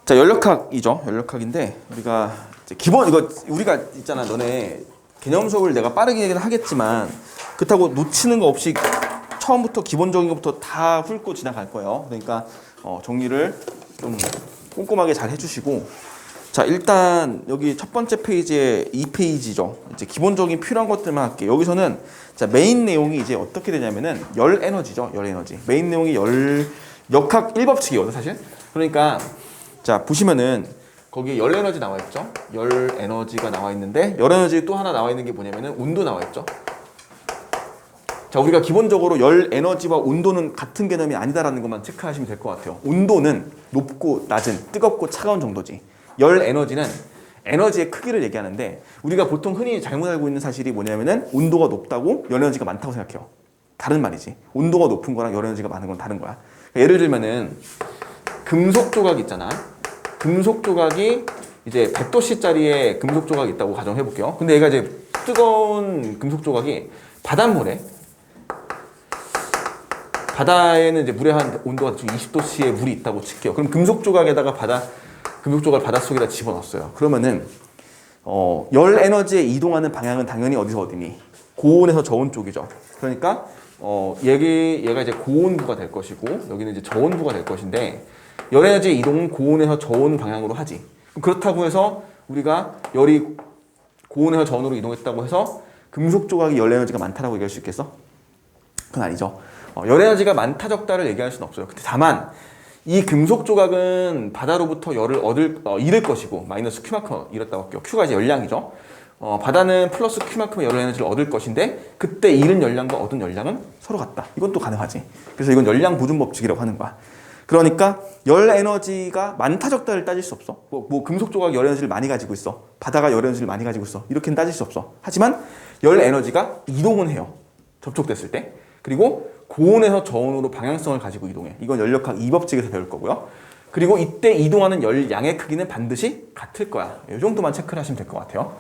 자, 연력학이죠. 연력학인데 우리가 이제 기본 이거 우리가 있잖아. 너네 개념 수업을 내가 빠르게 얘기는 하겠지만 그렇다고 놓치는 거 없이 처음부터 기본적인 것부터 다 훑고 지나갈 거예요. 그러니까 정리를 좀 꼼꼼하게 잘 해주시고, 자, 일단 여기 첫 번째 페이지에 2페이지죠. 이제 기본적인 필요한 것들만 할게요. 여기서는 자, 메인 내용이 이제 어떻게 되냐면은 열 에너지죠. 열 에너지. 메인 내용이 역학 1법칙이거든 사실. 그러니까 자, 보시면은 거기에 열 에너지 나와 있죠. 열 에너지가 나와 있는데 열 에너지 또 하나 나와 있는 게 뭐냐면은 온도 나와 있죠. 자, 우리가 기본적으로 열 에너지와 온도는 같은 개념이 아니다라는 것만 체크하시면 될 것 같아요. 온도는 높고 낮은, 뜨겁고 차가운 정도지. 열 에너지는 에너지의 크기를 얘기하는데 우리가 보통 흔히 잘못 알고 있는 사실이 뭐냐면은 온도가 높다고 열 에너지가 많다고 생각해요. 다른 말이지. 온도가 높은 거랑 열 에너지가 많은 건 다른 거야. 그러니까 예를 들면은 금속 조각 있잖아. 금속 조각이 이제 100도씨짜리의 금속 조각이 있다고 가정해 볼게요. 근데 얘가 이제 뜨거운 금속 조각이 바닷물에, 바다에는 이제 물에 한 온도가 20도씨의 물이 있다고 칠게요. 그럼 금속 조각에다가 금속 조각을 바닷속에다 집어넣었어요. 그러면은 열 에너지에 이동하는 방향은 당연히 어디서 어디니? 고온에서 저온 쪽이죠. 그러니까 얘가 이제 고온부가 될 것이고 여기는 이제 저온부가 될 것인데 열 에너지의 이동은 고온에서 저온 방향으로 하지. 그렇다고 해서 우리가 열이 고온에서 저온으로 이동했다고 해서 금속 조각이 열 에너지가 많다라고 얘기할 수 있겠어? 그건 아니죠. 열 에너지가 많다 적다를 얘기할 수는 없어요. 근데 다만 이 금속 조각은 바다로부터 열을 잃을 것이고 마이너스 Q만큼 잃었다고 할게요. Q가 이제 열량이죠. 바다는 플러스 Q만큼의 열 에너지를 얻을 것인데 그때 잃은 열량과 얻은 열량은 서로 같다. 이건 또 가능하지. 그래서 이건 열량 보존 법칙이라고 하는 거야. 그러니까 열 에너지가 많다 적다를 따질 수 없어. 뭐 금속 조각이 열 에너지를 많이 가지고 있어. 바다가 열 에너지를 많이 가지고 있어. 이렇게는 따질 수 없어. 하지만 열 에너지가 이동은 해요. 접촉됐을 때. 그리고 고온에서 저온으로 방향성을 가지고 이동해. 이건 연력학 2법칙에서 배울 거고요. 그리고 이때 이동하는 열량의 크기는 반드시 같을 거야. 이 정도만 체크를 하시면 될 것 같아요.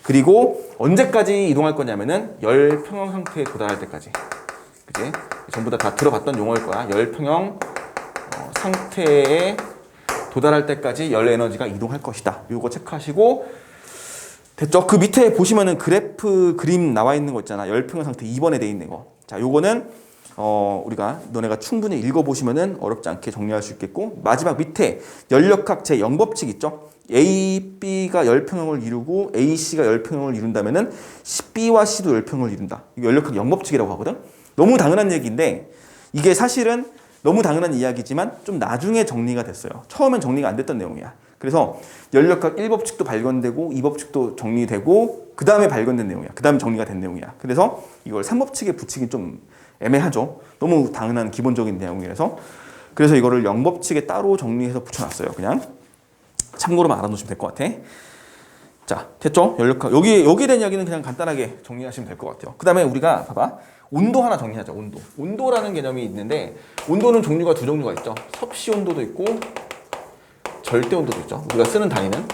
그리고 언제까지 이동할 거냐면은 열 평형 상태에 도달할 때까지. 그지? 전부 다 들어봤던 용어일 거야. 열 평형 상태에 도달할 때까지 열 에너지가 이동할 것이다. 이거 체크하시고 됐죠? 그 밑에 보시면은 그래프 그림 나와 있는 거 있잖아. 열 평형 상태 2번에 돼 있는 거. 자, 요거는 우리가 너네가 충분히 읽어보시면은 어렵지 않게 정리할 수 있겠고, 마지막 밑에 연력학 제0법칙 있죠? A, B가 열평형을 이루고 A, C가 열평형을 이룬다면은 B와 C도 열평형을 이룬다. 이거 연력학 0법칙이라고 하거든? 너무 당연한 얘기인데 이게 사실은 너무 당연한 이야기지만 좀 나중에 정리가 됐어요. 처음엔 정리가 안 됐던 내용이야. 그래서 연력학 1법칙도 발견되고 2법칙도 정리되고 그 다음에 발견된 내용이야. 그 다음에 정리가 된 내용이야. 그래서 이걸 3법칙에 붙이기 좀 애매하죠. 너무 당연한 기본적인 내용이라서. 그래서 이거를 0법칙에 따로 정리해서 붙여놨어요. 그냥 참고로만 알아놓으시면 될 것 같아. 자, 됐죠? 연력학. 여기에 대한 이야기는 그냥 간단하게 정리하시면 될 것 같아요. 그 다음에 우리가 봐봐. 온도 하나 정리하자. 온도. 온도라는 개념이 있는데 온도는 종류가 두 종류가 있죠. 섭씨 온도도 있고 절대 온도도 있죠. 우리가 쓰는 단위는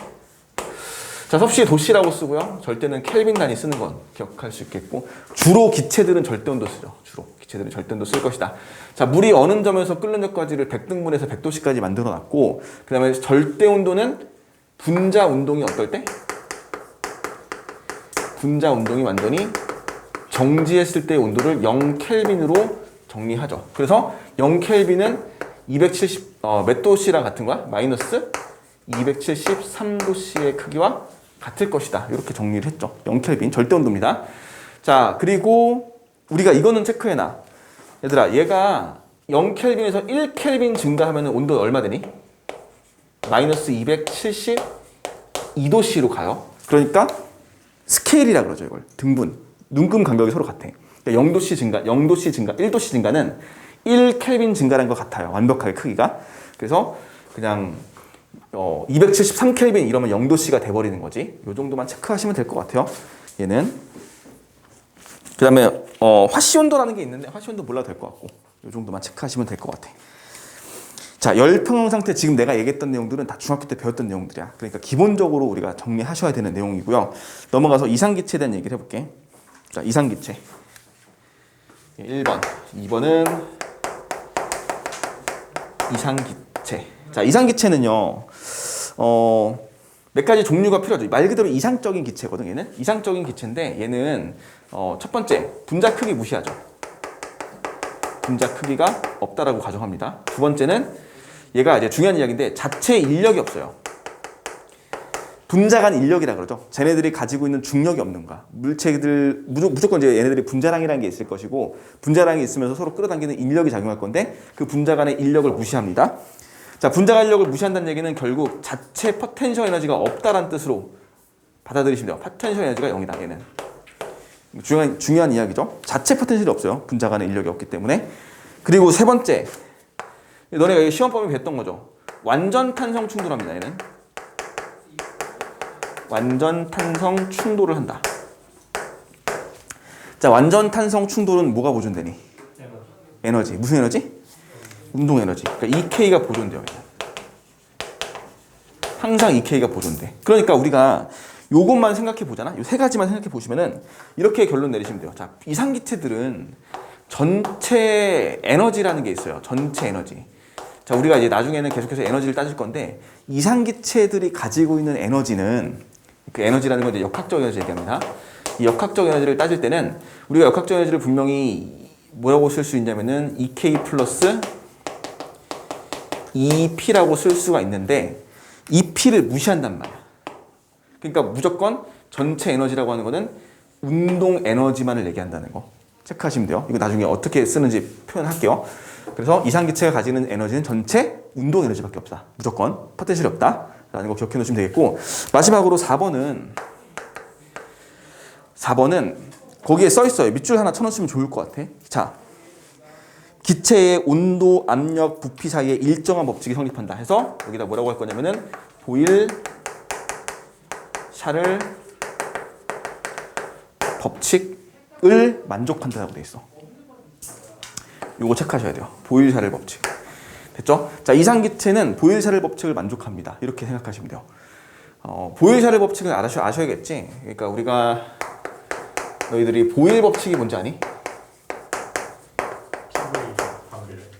자, 섭씨 도씨라고 쓰고요. 절대는 켈빈 단위 쓰는 건 기억할 수 있겠고 주로 기체들은 절대 온도 쓰죠. 주로 기체들은 절대 온도 쓸 것이다. 자, 물이 어느 점에서 끓는 점까지를 100등분해서 100도씨까지 만들어 놨고 그 다음에 절대 온도는 분자 운동이 어떨 때? 분자 운동이 완전히 정지했을 때의 온도를 0켈빈으로 정리하죠. 그래서 0켈빈은 270 몇 도씨랑 같은 거야? 마이너스 273도씨의 크기와 같을 것이다. 이렇게 정리를 했죠. 0켈빈 절대 온도입니다. 자, 그리고 우리가 이거는 체크해놔. 얘들아, 얘가 0켈빈에서 1켈빈 증가하면 온도 얼마 되니? 마이너스 272도씨로 가요. 그러니까 스케일이라 그러죠. 이걸 등분. 눈금 간격이 서로 같아. 그러니까 0도씨 증가, 0도씨 증가, 1도씨 증가는 1켈빈 증가라는 것 같아요. 완벽하게 크기가. 그래서 그냥 273켈빈 이러면 0도씨가 돼버리는 거지. 이 정도만 체크하시면 될 것 같아요. 얘는. 그 다음에 화씨 온도라는 게 있는데 화씨 온도 몰라도 될 것 같고 이 정도만 체크하시면 될 것 같아. 자, 열평형 상태 지금 내가 얘기했던 내용들은 다 중학교 때 배웠던 내용들이야. 그러니까 기본적으로 우리가 정리하셔야 되는 내용이고요. 넘어가서 이상기체에 대한 얘기를 해볼게. 자, 이상기체 1번 2번은 이상기체. 자, 이상기체는요. 몇 가지 종류가 필요하죠. 말 그대로 이상적인 기체거든. 얘는 이상적인 기체인데 얘는 첫 번째 분자 크기 무시하죠. 분자 크기가 없다라고 가정합니다. 두 번째는 얘가 이제 중요한 이야기인데 자체 인력이 없어요. 분자 간 인력이라 그러죠. 쟤네들이 가지고 있는 중력이 없는 거야. 물체들 무조건 이제 얘네들이 분자량이라는 게 있을 것이고 분자량이 있으면서 서로 끌어당기는 인력이 작용할 건데 그 분자 간의 인력을 무시합니다. 자, 분자 간 인력을 무시한다는 얘기는 결국 자체 포텐셜 에너지가 없다라는 뜻으로 받아들이시면 돼요. 포텐셜 에너지가 0이다 얘는. 중요한 이야기죠. 자체 포텐셜이 없어요. 분자 간의 인력이 없기 때문에. 그리고 세 번째, 너네가 시험법에 뵀던 거죠. 완전 탄성 충돌합니다. 얘는 완전 탄성 충돌을 한다. 자, 완전 탄성 충돌은 뭐가 보존되니? 에너지. 무슨 에너지? 운동 에너지. 그러니까 EK가 보존돼요. 항상 EK가 보존돼. 그러니까 우리가 요것만 생각해 보잖아. 요 세 가지만 생각해 보시면은 이렇게 결론 내리시면 돼요. 자, 이상기체들은 전체 에너지라는 게 있어요. 전체 에너지. 자, 우리가 이제 나중에는 계속해서 에너지를 따질 건데 이상기체들이 가지고 있는 에너지는 그 에너지라는 건 이제 역학적 에너지 얘기합니다. 이 역학적 에너지를 따질 때는 우리가 역학적 에너지를 분명히 뭐라고 쓸 수 있냐면은 EK 플러스 EP라고 쓸 수가 있는데 EP를 무시한단 말이야. 그러니까 무조건 전체 에너지라고 하는 거는 운동 에너지만을 얘기한다는 거 체크하시면 돼요. 이거 나중에 어떻게 쓰는지 표현할게요. 그래서 이상기체가 가지는 에너지는 전체 운동 에너지밖에 없다. 무조건 포텐셜이 없다. 라는 거 기억해 놓으시면 되겠고 마지막으로 4번은 거기에 써 있어요. 밑줄 하나 쳐놓으시면 좋을 것 같아. 자, 기체의 온도, 압력, 부피 사이에 일정한 법칙이 성립한다 해서 여기다 뭐라고 할 거냐면은 보일 샤를 법칙을 만족한다라고 돼 있어. 요거 체크하셔야 돼요. 보일 샤를 법칙. 됐죠? 자, 이상기체는 보일 샤를 법칙을 만족합니다. 이렇게 생각하시면 돼요. 보일 샤를 법칙을 아셔야겠지. 그러니까 우리가 너희들이 보일 법칙이 뭔지 아니?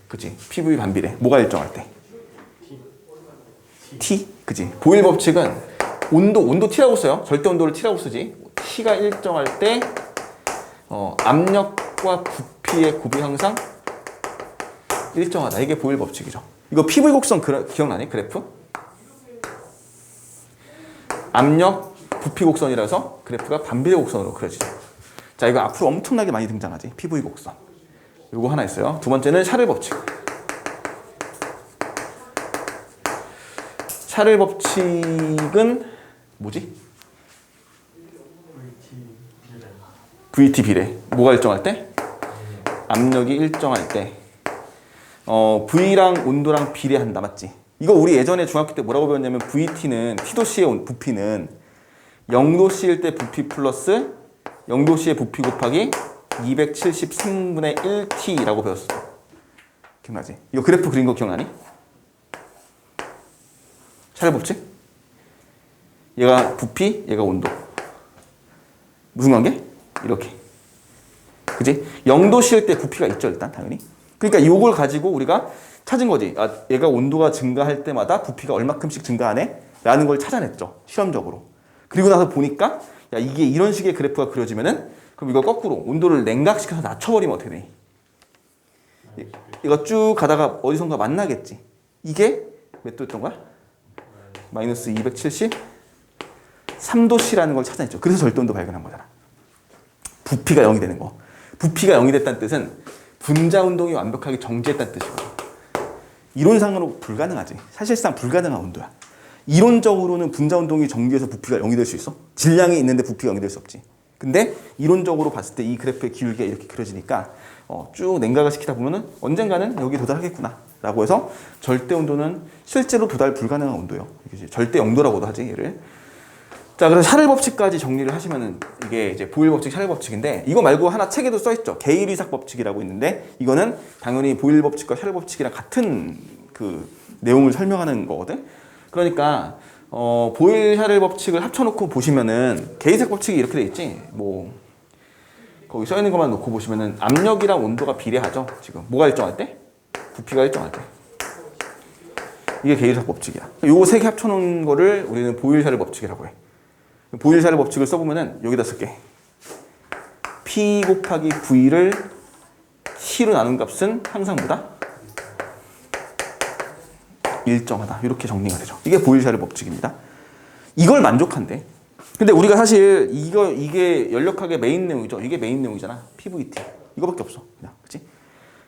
그치? PV 반비례. 뭐가 일정할 때? T? 그치? 보일 법칙은 온도 T라고 써요. 절대 온도를 T라고 쓰지. T가 일정할 때 압력과 부피의 곱이 항상 일정하다. 이게 보일 법칙이죠. 이거 PV 곡선 기억나니? 그래프? 압력, 부피 곡선이라서 그래프가 반비례 곡선으로 그려지죠. 자, 이거 앞으로 엄청나게 많이 등장하지. PV 곡선. 요거 하나 있어요. 두 번째는 샤를 법칙. 샤를 법칙은 뭐지? VT 비례. 뭐가 일정할 때? 압력이 일정할 때. V랑 온도랑 비례한다. 맞지? 이거 우리 예전에 중학교 때 뭐라고 배웠냐면 VT는 T도씨의 부피는 0도씨일 때 부피 플러스 0도씨의 부피 곱하기 273분의 1T라고 배웠어. 기억나지? 이거 그래프 그린 거 기억나니? 샤를 법칙? 얘가 부피, 얘가 온도. 무슨 관계? 이렇게. 그지? 0도씨일 때 부피가 있죠, 일단 당연히. 그러니까 이걸 가지고 우리가 찾은 거지. 아, 얘가 온도가 증가할 때마다 부피가 얼마큼씩 증가하네? 라는 걸 찾아냈죠. 실험적으로. 그리고 나서 보니까 야, 이게 이런 식의 그래프가 그려지면은 그럼 이거 거꾸로 온도를 냉각시켜서 낮춰버리면 어떻게 돼? 이거 쭉 가다가 어디선가 만나겠지. 이게 몇 도였던 거야? 마이너스 273도씨라는 걸 찾아냈죠. 그래서 절대온도 발견한 거잖아. 부피가 0이 되는 거. 부피가 0이 됐다는 뜻은 분자 운동이 완벽하게 정지했다는 뜻이거든. 이론상으로 불가능하지. 사실상 불가능한 온도야. 이론적으로는 분자 운동이 정지해서 부피가 0이 될 수 있어? 질량이 있는데 부피가 0이 될 수 없지. 근데 이론적으로 봤을 때 이 그래프의 기울기가 이렇게 그려지니까 쭉 냉각을 시키다 보면은 언젠가는 여기 도달하겠구나 라고 해서 절대 온도는 실제로 도달 불가능한 온도예요. 절대 0도라고도 하지 얘를. 자, 그래서 샤를 법칙까지 정리를 하시면은 이게 이제 보일 법칙, 샤를 법칙인데 이거 말고 하나 책에도 써 있죠. 게일-이삭 법칙이라고 있는데 이거는 당연히 보일 법칙과 샤를 법칙이랑 같은 그 내용을 설명하는 거거든. 그러니까 보일, 샤를 법칙을 합쳐놓고 보시면은 게일-이삭 법칙이 이렇게 돼 있지. 뭐 거기 써 있는 것만 놓고 보시면은 압력이랑 온도가 비례하죠. 지금 뭐가 일정할 때? 부피가 일정할 때. 이게 게일샤 법칙이야. 요거 세 개 합쳐놓은 거를 우리는 보일샤를 법칙이라고 해. 보일샤를 법칙을 써보면은 여기다 쓸게. P 곱하기 V를 T로 나눈 값은 항상 뭐다? 일정하다. 이렇게 정리가 되죠. 이게 보일샤르 법칙입니다. 이걸 만족한대. 근데 우리가 사실 이게 연력학의 메인 내용이죠. 이게 메인 내용이잖아. PVT. 이거밖에 없어. 그냥. 그치?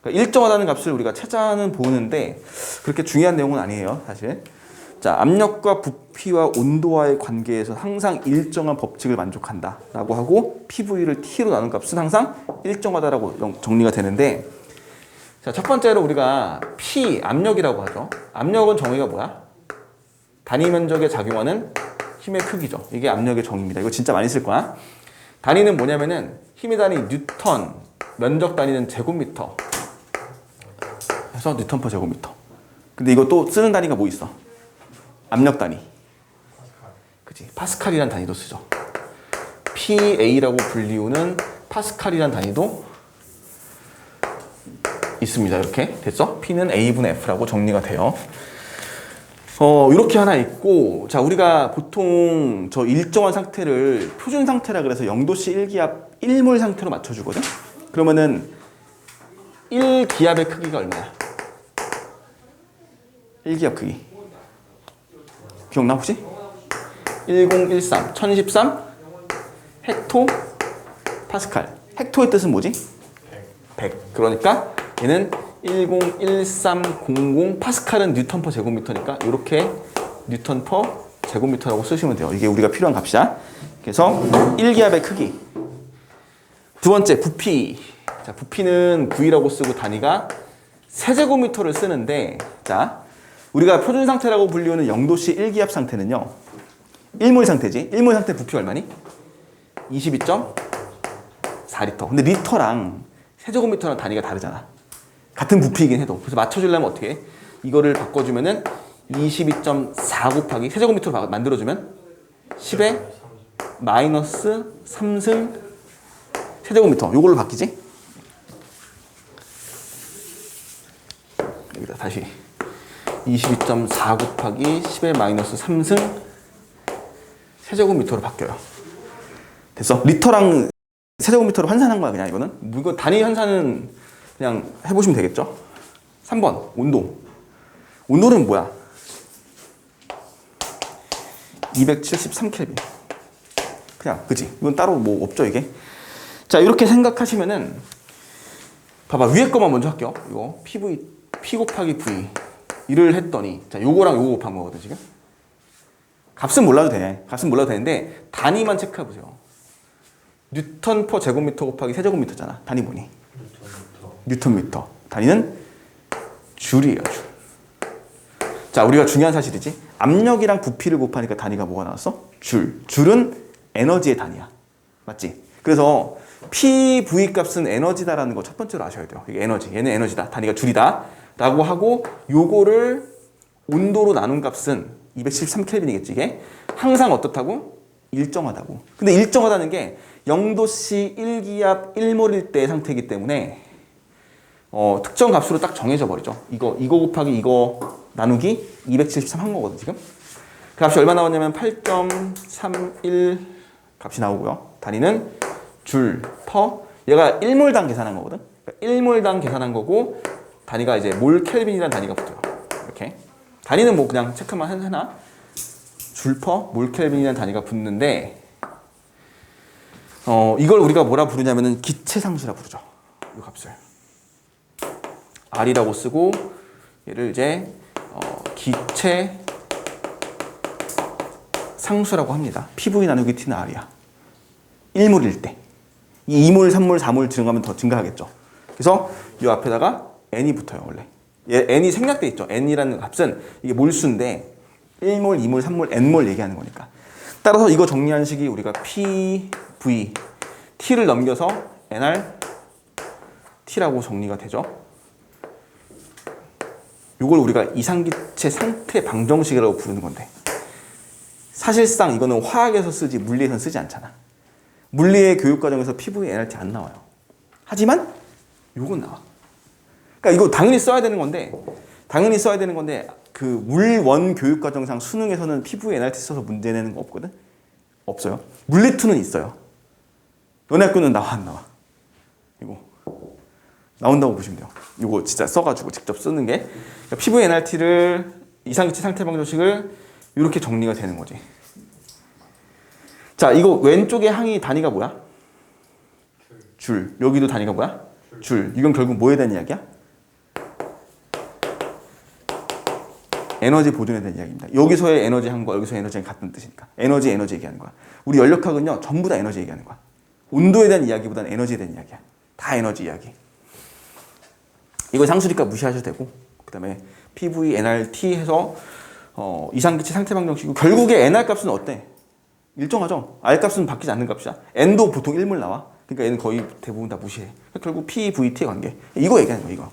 그러니까 일정하다는 값을 우리가 찾아는 보는데 그렇게 중요한 내용은 아니에요. 사실. 자, 압력과 부피와 온도와의 관계에서 항상 일정한 법칙을 만족한다. 라고 하고 PV를 T로 나눈 값은 항상 일정하다라고 정리가 되는데 자, 첫 번째로 우리가 P, 압력이라고 하죠. 압력은 정의가 뭐야? 단위 면적에 작용하는 힘의 크기죠. 이게 압력의 정의입니다. 이거 진짜 많이 쓸 거야. 단위는 뭐냐면은 힘의 단위 뉴턴, 면적 단위는 제곱미터. 해서 뉴턴 퍼 제곱미터. 근데 이거 또 쓰는 단위가 뭐 있어? 압력 단위. 그치? 파스칼이라는 단위도 쓰죠. PA라고 불리우는 파스칼이라는 단위도 있습니다. 이렇게 됐어? P는 A분의 F라고 정리가 돼요. 이렇게 하나 있고, 자, 우리가 보통 저 일정한 상태를 표준 상태라 그래서 0도씨 1기압 1몰 상태로 맞춰주거든? 그러면은 1기압의 크기가 얼마야? 1기압 크기. 기억나 혹시? 1013, 1013 헥토 파스칼. 헥토의 뜻은 뭐지? 100. 그러니까 얘는 101300 파스칼은 뉴턴 퍼 제곱미터니까 이렇게 뉴턴 퍼 제곱미터라고 쓰시면 돼요. 이게 우리가 필요한 값이야. 그래서 1기압의 크기. 두 번째 부피. 자, 부피는 V라고 쓰고 단위가 세제곱미터를 쓰는데 자, 우리가 표준 상태라고 불리우는 0도씨 1기압 상태는요. 1몰 상태지. 1몰 상태 부피 얼마니? 22.4리터. 근데 리터랑 세제곱미터랑 단위가 다르잖아. 같은 부피이긴 해도. 그래서 맞춰주려면 어떻게 해? 이거를 바꿔주면은 22.4 곱하기 세제곱미터로 만들어주면 10의 마이너스 3승 세제곱미터. 요걸로 바뀌지? 여기다 다시 22.4 곱하기 10의 마이너스 3승 세제곱미터로 바뀌어요. 됐어? 리터랑 세제곱미터로 환산한 거야 그냥 이거는. 이거 단위 환산은 그냥 해보시면 되겠죠? 3번 온도. 온도는 뭐야? 273켈빈. 그냥 그지? 이건 따로 뭐 없죠 이게? 자 이렇게 생각하시면은 봐봐 위에 거만 먼저 할게요. 이거 P 곱하기 V 이를 했더니 자 요거랑 요거 곱한 거거든 지금. 값은 몰라도 돼. 값은 몰라도 되는데 단위만 체크해 보세요. 뉴턴 퍼 제곱미터 곱하기 세제곱미터잖아. 단위 뭐니? 뉴턴미터. 단위는 줄이에요, 줄. 자, 우리가 중요한 사실이지. 압력이랑 부피를 곱하니까 단위가 뭐가 나왔어? 줄. 줄은 에너지의 단위야. 맞지? 그래서 PV 값은 에너지다라는 거 첫 번째로 아셔야 돼요. 이게 에너지. 얘는 에너지다. 단위가 줄이다. 라고 하고 요거를 온도로 나눈 값은 273켈빈이겠지 이게. 항상 어떻다고? 일정하다고. 근데 일정하다는 게 0도씨 1기압 1몰일 때의 상태이기 때문에 특정 값으로 딱 정해져 버리죠. 이거 곱하기 이거 나누기 273 한 거거든 지금. 그 값이 얼마 나왔냐면 8.31 값이 나오고요. 단위는 줄, 퍼. 얘가 1몰당 계산한 거거든. 그러니까 1몰당 계산한 거고 단위가 이제 몰 켈빈이라는 단위가 붙어요. 이렇게. 단위는 뭐 그냥 체크만 하나. 줄, 퍼, 몰 켈빈이라는 단위가 붙는데 이걸 우리가 뭐라 부르냐면은 기체 상수라 부르죠. 이 값을. R이라고 쓰고 얘를 이제 기체 상수라고 합니다. PV 나누기 T는 R이야. 1몰일 때. 이 2몰, 3몰, 4몰 증가하면 더 증가하겠죠. 그래서 이 앞에다가 N이 붙어요, 원래. 얘 N이 생략돼 있죠. N이라는 값은 이게 몰수인데 1몰, 2몰, 3몰, N몰 얘기하는 거니까. 따라서 이거 정리한 식이 우리가 PV, T를 넘겨서 NR, T라고 정리가 되죠. 이걸 우리가 이상기체 상태 방정식이라고 부르는 건데 사실상 이거는 화학에서 쓰지 물리에서는 쓰지 않잖아. 물리의 교육과정에서 PV, NRT 안 나와요. 하지만 이건 나와. 그러니까 이거 당연히 써야 되는 건데 그 물원 교육과정상 수능에서는 PV NRT 써서 문제 내는 거 없거든? 없어요. 물리2는 있어요. 너네 학교는 나와 안 나와? 이거 나온다고 보시면 돼요. 이거 진짜 써가지고 직접 쓰는 게. 그러니까 PV NRT를 이상기체 상태방정식을 이렇게 정리가 되는 거지. 자, 이거 왼쪽에 항이 단위가 뭐야? 줄. 여기도 단위가 뭐야? 줄. 이건 결국 뭐에 대한 이야기야? 에너지 보존에 대한 이야기입니다. 여기서의 에너지 항과 여기서의 에너지 항이 같은 뜻이니까. 에너지 얘기하는 거야. 우리 연력학은요, 전부 다 에너지 얘기하는 거야. 온도에 대한 이야기보다는 에너지에 대한 이야기야. 다 에너지 이야기. 이거 상수니까 무시하셔도 되고, 그 다음에 PV, NRT 해서 이상기체 상태방정식이고, 결국에 NR 값은 어때? 일정하죠? R 값은 바뀌지 않는 값이야. N도 보통 1물 나와. 그러니까 얘는 거의 대부분 다 무시해. 결국 PVT의 관계. 이거 얘기하는 거야, 이거.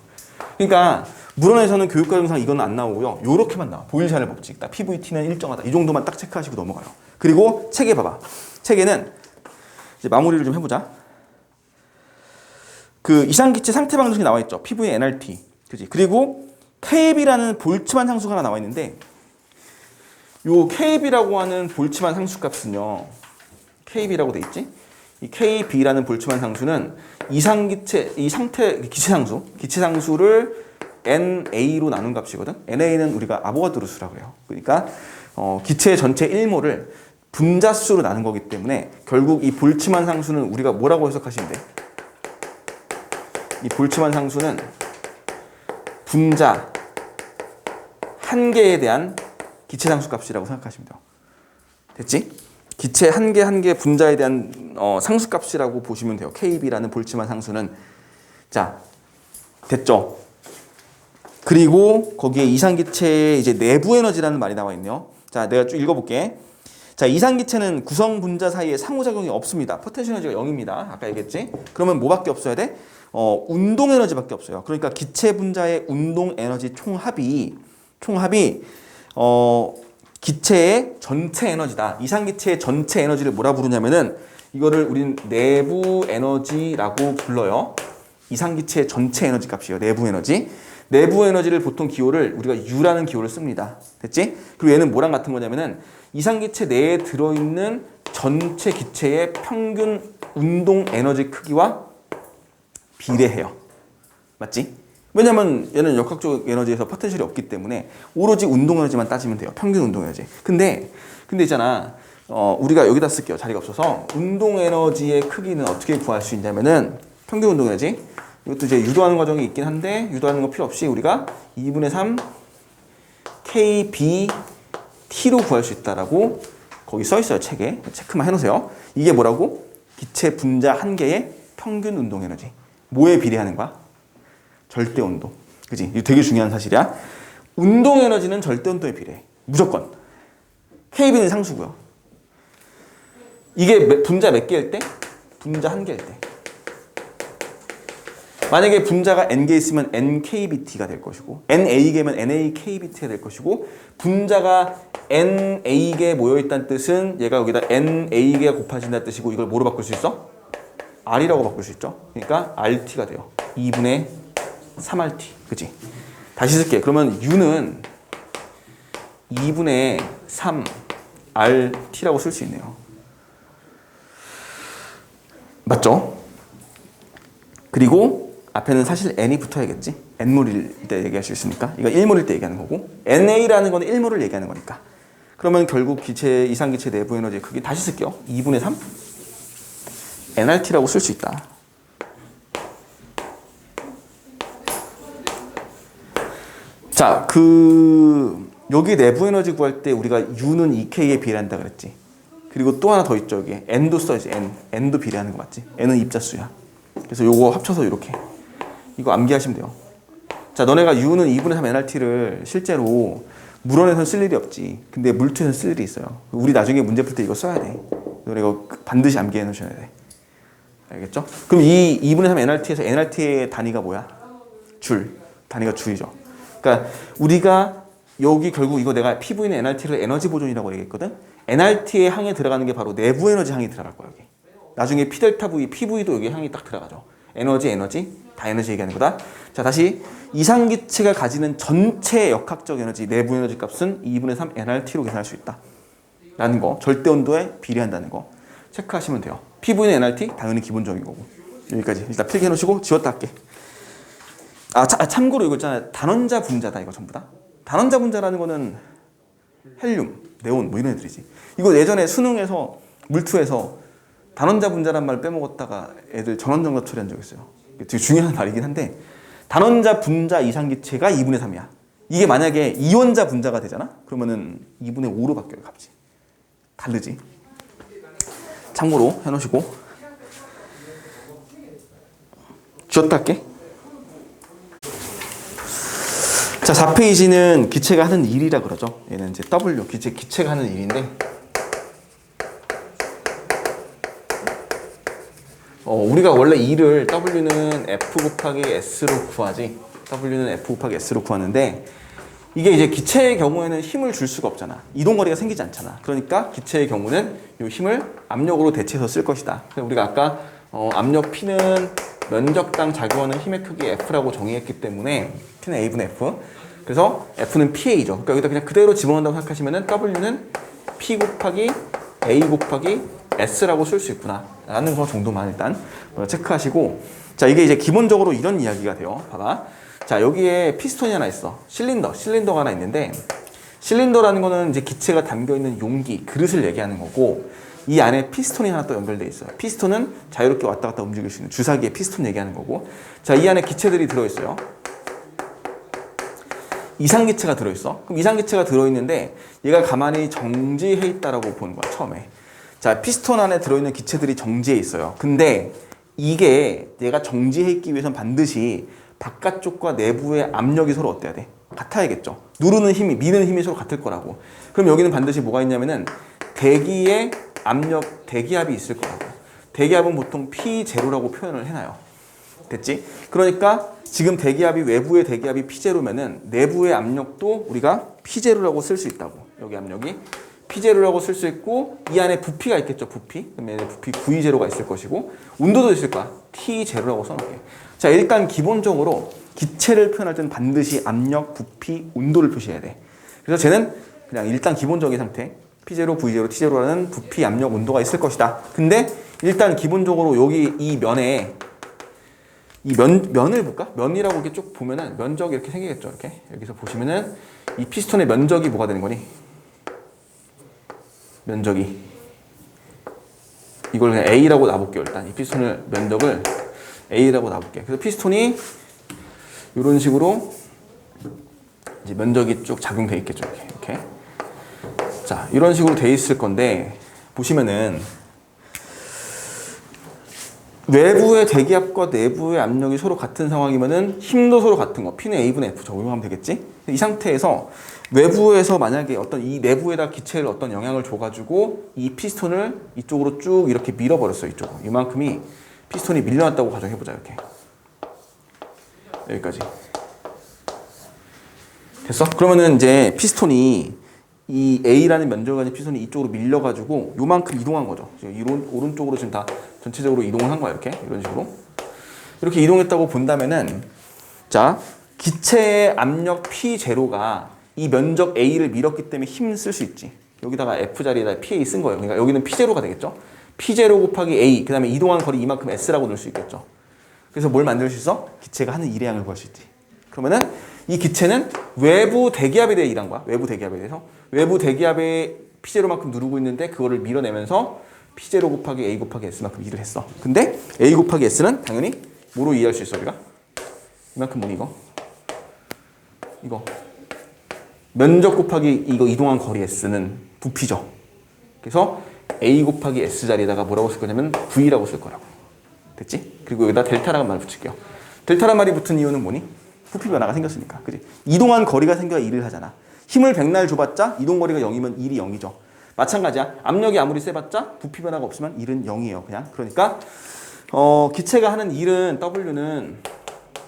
그러니까 물원에서는 교육과정상 이건 안 나오고요. 요렇게만 나와. 보일샤넬 법칙. 딱 PVT는 일정하다. 이 정도만 딱 체크하시고 넘어가요. 그리고 책에 봐봐. 책에는 이제 마무리를 좀 해보자. 그 이상기체 상태방정식이 나와 있죠. PV, NRT. 그지? 그리고 KB라는 볼츠만 상수가 하나 나와 있는데, 요 KB라고 하는 볼츠만 상수값은요. KB라고 돼 있지? 이 KB라는 볼츠만 상수는 이상기체, 이 상태, 기체상수를 NA로 나눈 값이거든? NA는 우리가 아보가드로 수라고 해요. 그러니까, 기체 전체 1몰을 분자수로 나눈 거기 때문에 결국 이 볼츠만 상수는 우리가 뭐라고 해석하시면 돼? 이 볼츠만 상수는 분자 한 개에 대한 기체상수 값이라고 생각하시면 돼요. 됐지? 기체 한 개 분자에 대한 상수 값이라고 보시면 돼요. KB라는 볼츠만 상수는. 자, 됐죠? 그리고 거기에 이상기체의 이제 내부 에너지라는 말이 나와 있네요. 자, 내가 쭉 읽어볼게. 자, 이상기체는 구성 분자 사이에 상호작용이 없습니다. 포텐셜 에너지가 0입니다. 아까 얘기했지? 그러면 뭐밖에 없어야 돼? 운동 에너지밖에 없어요. 그러니까 기체 분자의 운동 에너지 총합이 기체의 전체 에너지다. 이상기체의 전체 에너지를 뭐라 부르냐면은 이거를 우리는 내부 에너지라고 불러요. 이상기체의 전체 에너지 값이에요. 내부 에너지. 내부 에너지를 보통 기호를 우리가 U라는 기호를 씁니다. 됐지? 그리고 얘는 뭐랑 같은 거냐면은 이상기체 내에 들어있는 전체 기체의 평균 운동 에너지 크기와 비례해요. 맞지? 왜냐면 얘는 역학적 에너지에서 포텐셜이 없기 때문에 오로지 운동 에너지만 따지면 돼요. 평균 운동 에너지. 근데 있잖아. 우리가 여기다 쓸게요. 자리가 없어서. 운동 에너지의 크기는 어떻게 구할 수 있냐면은 평균 운동 에너지. 이것도 이제 유도하는 과정이 있긴 한데 유도하는 거 필요 없이 우리가 2분의 3 KBT로 구할 수 있다라고 거기 써 있어요. 책에. 체크만 해놓으세요. 이게 뭐라고? 기체 분자 한 개의 평균 운동 에너지. 뭐에 비례하는 거야? 절대 온도. 그지? 이거 되게 중요한 사실이야. 운동 에너지는 절대 온도에 비례해. 무조건. KB는 상수고요. 이게 분자 몇 개일 때? 분자 한 개일 때. 만약에 분자가 N개 있으면 NKBT가 될 것이고 NA개면 NAKBT가 될 것이고 분자가 NA개 모여있다는 뜻은 얘가 여기다 NA개가 곱해진다는 뜻이고 이걸 뭐로 바꿀 수 있어? R이라고 바꿀 수 있죠. 그러니까 RT가 돼요. 2분의 3RT. 그치? 다시 쓸게. 그러면 U는 2분의 3RT라고 쓸 수 있네요. 맞죠? 그리고 앞에는 사실 N이 붙어야겠지. N몰일 때 얘기할 수 있으니까. 이거 1몰일 때 얘기하는 거고 NA라는 건 1몰을 얘기하는 거니까. 그러면 결국 이상기체 내부 에너지의 크기 다시 쓸게요. 2분의 3 NRT라고 쓸 수 있다. 자, 여기 내부 에너지 구할 때 우리가 U는 EK에 비례한다 그랬지. 그리고 또 하나 더 있죠. 여기 N도 써야지. N도 비례하는 거 맞지? N은 입자수야. 그래서 요거 합쳐서 이렇게. 이거 암기하시면 돼요. 자, 너네가 U는 2분의 3 NRT를 실제로 물원에서는 쓸 일이 없지. 근데 물투에서는 쓸 일이 있어요. 우리 나중에 문제 풀 때 이거 써야 돼. 너네가 반드시 암기해 놓으셔야 돼. 알겠죠? 그럼 이 2분의 3 NRT에서 NRT의 단위가 뭐야? 줄. 단위가 줄이죠. 그러니까 우리가 여기 결국 이거 내가 PV는 NRT를 에너지 보존이라고 얘기했거든? NRT의 항에 들어가는 게 바로 내부 에너지 항이 들어갈 거야, 여기. 나중에 P 델타 V, PV도 여기 항이 딱 들어가죠. 에너지, 다 에너지 얘기하는 거다. 자, 다시 이상기체가 가지는 전체 역학적 에너지, 내부 에너지 값은 2분의 3 nRT로 계산할 수 있다. 라는 거, 절대 온도에 비례한다는 거 체크하시면 돼요. P분의 nRT 당연히 기본적인 거고. 여기까지 일단 필기해 놓으시고 지웠다 할게. 참고로 이거 있잖아요. 단원자 분자다 이거 전부 다. 단원자 분자라는 거는 헬륨, 네온 뭐 이런 애들이지. 이거 예전에 수능에서 물투에서 단원자 분자란 말 빼먹었다가 애들 전원정답 처리한 적 있어요. 되게 중요한 말이긴 한데 단원자 분자 이상기체가 2분의 3이야. 이게 만약에 이원자 분자가 되잖아? 그러면은 2분의 5로 바뀌어요, 값이. 다르지. 참고로 해놓으시고. 쥐었다 할게. 자, 4페이지는 기체가 하는 일이라 그러죠. 얘는 이제 W, 기체가 하는 일인데 우리가 원래 E를 W는 F 곱하기 S로 구하지. W는 F 곱하기 S로 구하는데 이게 이제 기체의 경우에는 힘을 줄 수가 없잖아. 이동거리가 생기지 않잖아. 그러니까 기체의 경우는 이 힘을 압력으로 대체해서 쓸 것이다. 그래서 우리가 아까 압력 P는 면적당 작용하는 힘의 크기 F라고 정의했기 때문에 P는 A분의 F. 그래서 F는 PA죠. 그러니까 여기다 그냥 그대로 집어넣는다고 생각하시면은 W는 P 곱하기 A 곱하기 S라고 쓸 수 있구나 라는 거 정도만 일단 체크하시고, 자, 이게 이제 기본적으로 이런 이야기가 돼요. 봐봐. 자, 여기에 피스톤이 하나 있어. 실린더가 하나 있는데, 실린더라는 거는 이제 기체가 담겨있는 용기, 그릇을 얘기하는 거고, 이 안에 피스톤이 하나 또 연결되어 있어요. 피스톤은 자유롭게 왔다 갔다 움직일 수 있는 주사기의 피스톤 얘기하는 거고, 자, 이 안에 기체들이 들어있어요. 이상기체가 들어있어. 그럼 이상기체가 들어있는데 얘가 가만히 정지해 있다라고 보는 거야, 처음에. 자, 피스톤 안에 들어있는 기체들이 정지해 있어요. 근데 이게 얘가 정지해 있기 위해선 반드시 바깥쪽과 내부의 압력이 서로 어때야 돼? 같아야겠죠. 누르는 힘이, 미는 힘이 서로 같을 거라고. 그럼 여기는 반드시 뭐가 있냐면은 대기의 압력, 대기압이 있을 거라고. 대기압은 보통 P0라고 표현을 해놔요. 됐지? 그러니까 지금 대기압이, 외부의 대기압이 P0면은 내부의 압력도 우리가 P0라고 쓸 수 있다고. 여기 압력이 P0라고 쓸 수 있고, 이 안에 부피가 있겠죠, 부피. 그러면 부피 V0가 있을 것이고, 온도도 있을 거야. T0라고 써놓을게. 자, 일단 기본적으로 기체를 표현할 때는 반드시 압력, 부피, 온도를 표시해야 돼. 그래서 쟤는 그냥 일단 기본적인 상태, P0, V0, T0라는 부피, 압력, 온도가 있을 것이다. 근데 일단 기본적으로 여기 이 면에 이 면을 볼까? 면이라고 이렇게 쭉 보면은 면적이 이렇게 생기겠죠. 이렇게 여기서 보시면은 이 피스톤의 면적이 뭐가 되는 거니? 면적이 이걸 그냥 A라고 놔볼게요. 일단 이 피스톤의 면적을 A라고 놔볼게요. 그래서 피스톤이 이런 식으로 이제 면적이 쭉 작용돼 있겠죠. 이렇게. 자, 이런 식으로 돼 있을 건데 보시면은 외부의 대기압과 내부의 압력이 서로 같은 상황이면은 힘도 서로 같은 거. P는 A분의 F 적용하면 되겠지? 이 상태에서 외부에서 만약에 어떤 이 내부에다 기체를 어떤 영향을 줘가지고 이 피스톤을 이쪽으로 쭉 이렇게 밀어버렸어요. 이쪽으로. 이만큼이 피스톤이 밀려났다고 가정해보자. 이렇게. 여기까지. 됐어? 그러면은 이제 피스톤이 이 A라는 면적을 가진 피스톤이 이쪽으로 밀려가지고 요만큼 이동한 거죠. 오른쪽으로 지금 다 전체적으로 이동을 한 거야. 이렇게. 이런 식으로. 이렇게 이동했다고 본다면은, 자, 기체의 압력 P0가 이 면적 A를 밀었기 때문에 힘을 쓸 수 있지. 여기다가 F 자리에다 PA 쓴 거예요. 그러니까 여기는 P0가 되겠죠. P0 곱하기 A, 그 다음에 이동한 거리 이만큼 S라고 넣을 수 있겠죠. 그래서 뭘 만들 수 있어? 기체가 하는 일의 양을 구할 수 있지. 그러면은 이 기체는 외부 대기압에 대해 일한 거야. 외부 대기압에 대해서. 외부 대기압에 P0만큼 누르고 있는데 그거를 밀어내면서 P0 곱하기 A 곱하기 S만큼 일을 했어. 근데 A 곱하기 S는 당연히 뭐로 이해할 수 있어, 우리가? 이만큼 뭐니, 이거. 면적 곱하기 이거 이동한 거리 S는 부피죠. 그래서 A 곱하기 S 자리에다가 뭐라고 쓸 거냐면 V라고 쓸 거라고. 됐지? 그리고 여기다 델타라는 말을 붙일게요. 델타라는 말이 붙은 이유는 뭐니? 부피 변화가 생겼으니까. 그지? 이동한 거리가 생겨야 일을 하잖아. 힘을 백날 줘봤자 이동 거리가 0이면 일이 0이죠. 마찬가지야. 압력이 아무리 세봤자 부피 변화가 없으면 일은 0이에요. 그냥. 그러니까 기체가 하는 일은 W는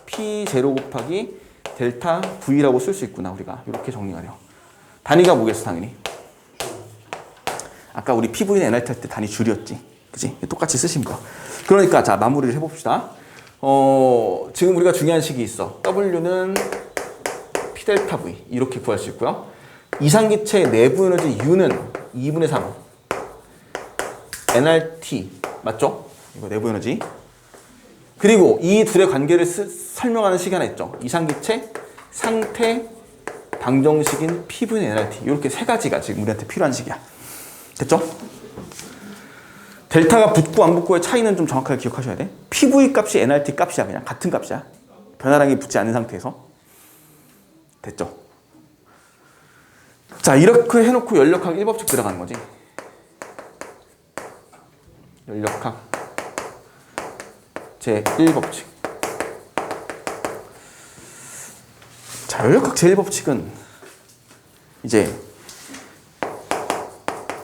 P0 곱하기 델타 V라고 쓸 수 있구나. 우리가 이렇게 정리하려. 단위가 뭐겠어, 당연히? 아까 우리 PV는 NRT 할 때 단위 줄이었지. 그치? 똑같이 쓰신 거. 그러니까 자, 마무리를 해봅시다. 지금 우리가 중요한 식이 있어. W는 P 델타 V 이렇게 구할 수 있고요. 이상기체의 내부 에너지 U는 2분의 3 nRT 맞죠? 이거 내부 에너지. 그리고 이 둘의 관계를 설명하는 식이 하나 있죠. 이상기체 상태 방정식인 P분의 nRT. 이렇게 세 가지가 지금 우리한테 필요한 식이야. 됐죠? 델타가 붙고 안 붙고의 차이는 좀 정확하게 기억하셔야 돼. PV 값이 nRT 값이야. 그냥 같은 값이야. 변화량이 붙지 않은 상태에서. 됐죠? 자, 이렇게 해놓고 연력학 1법칙 들어가는 거지. 연력학 제1법칙. 자, 연력학 제1법칙은 이제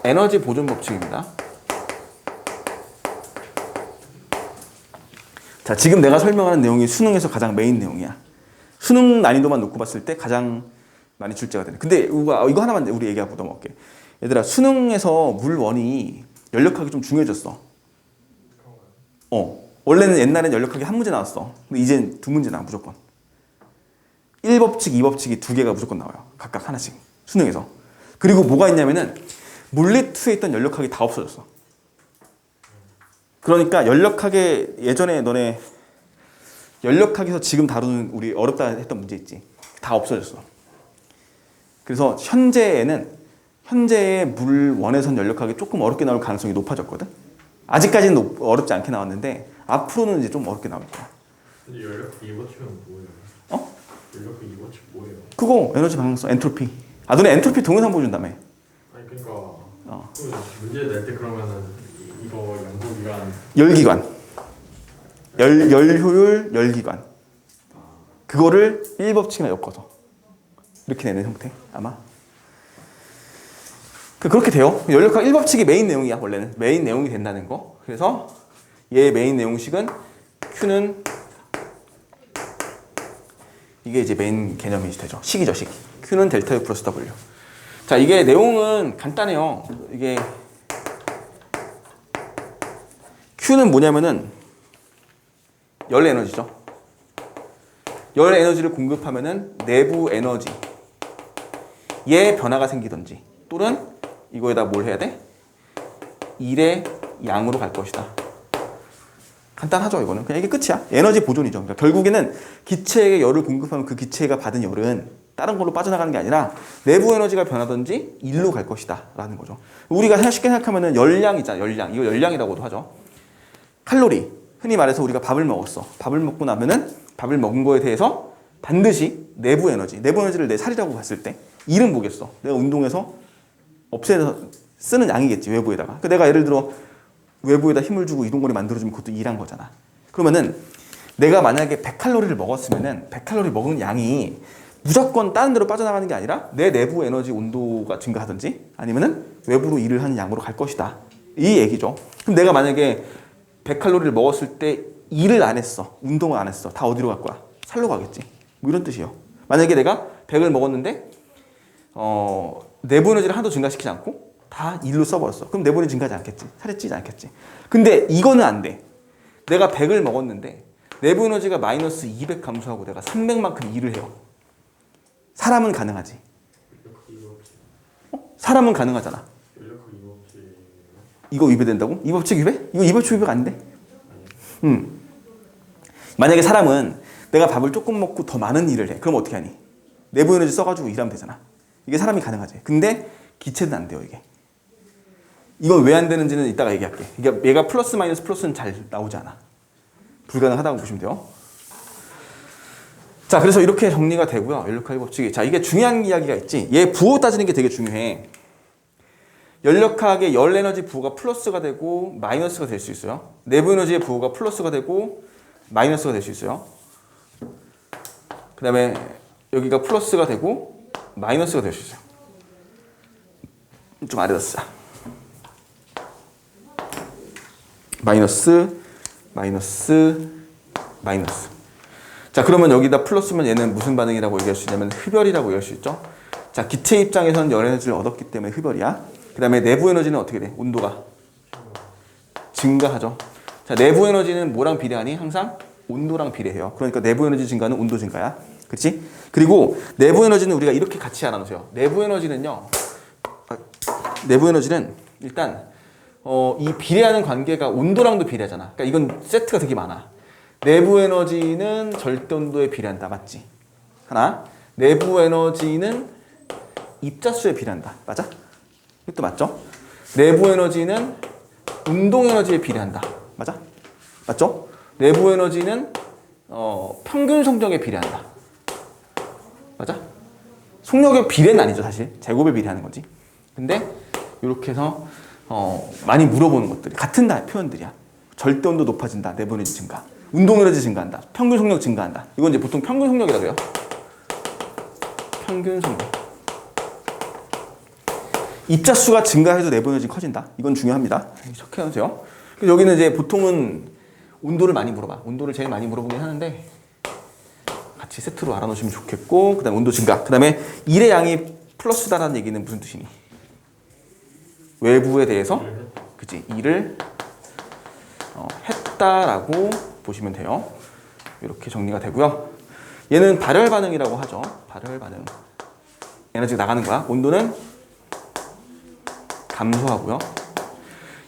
에너지 보존 법칙입니다. 자, 지금 내가 설명하는 내용이 수능에서 가장 메인 내용이야. 수능 난이도만 놓고 봤을 때 가장 많이 출제가 되는. 근데 이거 하나만 우리 얘기하고 넘어갈게. 얘들아, 수능에서 물원이 연력학이 좀 중요해졌어. 원래는 옛날엔 연력학이 한 문제 나왔어. 근데 이젠 두 문제 나와, 무조건. 1법칙, 2법칙이 두 개가 무조건 나와요. 각각 하나씩. 수능에서. 그리고 뭐가 있냐면은 물리2에 있던 연력학이 다 없어졌어. 그러니까 연력학에 예전에 너네 연력학에서 지금 다루는 우리 어렵다 했던 문제 있지. 다 없어졌어. 그래서 현재의 물원에선 연력학이 조금 어렵게 나올 가능성이 높아졌거든. 아직까지는 어렵지 않게 나왔는데 앞으로는 이제 좀 어렵게 나올 거야. 근데 연력학 2법칙은 뭐예요? 연력학 2법칙 뭐예요? 그거 에너지 방향성, 엔트로피. 너네 엔트로피 동영상 보여준다며. 아니 그러니까 그 문제 낼 때 그러면은 이거 연구기간 열기관. 열효율, 열기관. 그거를 1법칙이나 엮어서 이렇게 내는 형태 아마. 그렇게 돼요. 연력학 1법칙이 메인 내용이야. 원래는 메인 내용이 된다는 거. 그래서 얘의 메인 내용식은 Q는 이게 이제 메인 개념이 되죠. 식이죠, 식. Q는 델타 U 플러스 W. 자, 이게 내용은 간단해요. 이게 Q는 뭐냐면은 열 에너지죠. 열 에너지를 공급하면은 내부 에너지 얘 변화가 생기든지 또는 이거에다 뭘 해야 돼? 1의 양으로 갈 것이다. 간단하죠, 이거는. 그냥 이게 끝이야. 에너지 보존이죠. 그러니까 결국에는 기체에게 열을 공급하면 그 기체가 받은 열은 다른 걸로 빠져나가는 게 아니라 내부 에너지가 변하든지 1로 갈 것이다 라는 거죠. 우리가 쉽게 생각하면은 열량 있잖아. 열량. 이거 열량이라고도 하죠. 칼로리. 흔히 말해서 우리가 밥을 먹었어. 밥을 먹고 나면은 밥을 먹은 거에 대해서 반드시 내부 에너지를 내 살이라고 봤을 때 1은 뭐겠어? 내가 운동해서 없애서 쓰는 양이겠지, 외부에다가. 그러니까 내가 예를 들어 외부에다 힘을 주고 이동거리 만들어주면 그것도 일한 거잖아. 그러면은 내가 만약에 100칼로리를 먹었으면은 100칼로리 먹은 양이 무조건 다른 데로 빠져나가는 게 아니라 내 내부 에너지 온도가 증가하든지 아니면은 외부로 일을 하는 양으로 갈 것이다. 이 얘기죠. 그럼 내가 만약에 100칼로리를 먹었을 때 일을 안 했어. 운동을 안 했어. 다 어디로 갈 거야? 살로 가겠지. 뭐 이런 뜻이에요. 만약에 내가 100을 먹었는데 내부 에너지를 하나도 증가시키지 않고 다 일로 써버렸어. 그럼 내부 에너지 증가하지 않겠지. 살이 찌지 않겠지. 근데 이거는 안 돼. 내가 100을 먹었는데 내부 에너지가 마이너스 200 감소하고 내가 300만큼 일을 해요. 사람은 가능하지. 사람은 가능하잖아. 이거 위배된다고? 이 법칙 위배? 이거 이 법칙 위배가 아닌데? 만약에 사람은 내가 밥을 조금 먹고 더 많은 일을 해. 그럼 어떻게 하니? 내부 에너지 써가지고 일하면 되잖아. 이게 사람이 가능하지. 근데 기체는 안 돼요, 이게. 이건 왜 안 되는지는 이따가 얘기할게. 이게 얘가 플러스 마이너스 플러스는 잘 나오지 않아. 불가능하다고 보시면 돼요. 자, 그래서 이렇게 정리가 되고요. 연력학의 법칙이. 자, 이게 중요한 이야기가 있지. 얘 부호 따지는 게 되게 중요해. 연력학의 열 에너지 부호가 플러스가 되고 마이너스가 될 수 있어요. 내부 에너지의 부호가 플러스가 되고 마이너스가 될 수 있어요. 그 다음에 여기가 플러스가 되고 마이너스가 될 수 있어요. 좀 아래다 쓰자. 마이너스, 마이너스, 마이너스. 자, 그러면 여기다 플러스면 얘는 무슨 반응이라고 얘기할 수 있냐면 흡열이라고 얘기할 수 있죠. 자, 기체 입장에서는 열 에너지를 얻었기 때문에 흡열이야. 그 다음에 내부 에너지는 어떻게 돼? 온도가 증가하죠. 자, 내부 에너지는 뭐랑 비례하니? 항상 온도랑 비례해요. 그러니까 내부 에너지 증가는 온도 증가야. 그렇지? 그리고 내부 에너지는 우리가 이렇게 같이 알아놓으세요. 내부 에너지는 일단 이 비례하는 관계가 온도랑도 비례하잖아. 그러니까 이건 세트가 되게 많아. 내부 에너지는 절대 온도에 비례한다. 맞지? 하나. 내부 에너지는 입자수에 비례한다. 맞아? 이것도 맞죠? 내부 에너지는 운동 에너지에 비례한다. 맞아? 맞죠? 내부 에너지는 평균 속력에 비례한다. 맞아? 속력의 비례는 아니죠, 사실. 제곱에 비례하는 거지. 근데 이렇게 해서 많이 물어보는 것들이 같은 표현들이야. 절대 온도 높아진다. 내부 에너지 증가. 운동 에너지 증가한다. 평균 속력 증가한다. 이건 이제 보통 평균 속력이라고 해요. 평균 속력. 입자수가 증가해도 내부 에너지 커진다. 이건 중요합니다. 체크해주세요. 여기는 이제 보통은 온도를 많이 물어봐. 온도를 제일 많이 물어보긴 하는데 같이 세트로 알아놓으시면 좋겠고, 그 다음에 온도 증가. 그 다음에 일의 양이 플러스다라는 얘기는 무슨 뜻이니? 외부에 대해서 그치 일을 했다라고 보시면 돼요. 이렇게 정리가 되고요. 얘는 발열 반응이라고 하죠. 발열 반응. 에너지가 나가는 거야. 온도는 감소하고요.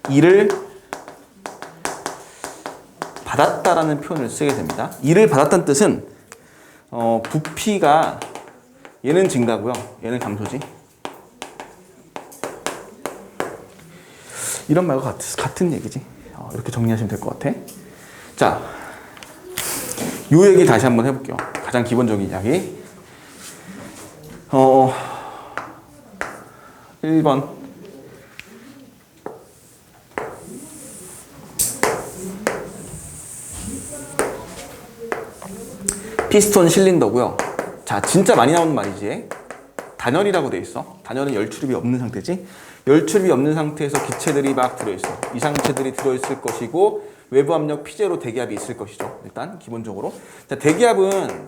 일을 받았다라는 표현을 쓰게 됩니다. 일을 받았다는 뜻은 부피가 얘는 증가고요. 얘는 감소지. 이런 말과 같은 얘기지. 이렇게 정리하시면 될 것 같아. 자, 요 얘기 다시 한번 해볼게요. 가장 기본적인 이야기. 1번. 피스톤 실린더고요. 자, 진짜 많이 나오는 말이지. 단열이라고 돼 있어. 단열은 열 출입이 없는 상태지. 열 출입이 없는 상태에서 기체들이 막 들어있어. 이상체들이 들어있을 것이고 외부 압력 P제로 대기압이 있을 것이죠. 일단 기본적으로. 자, 대기압은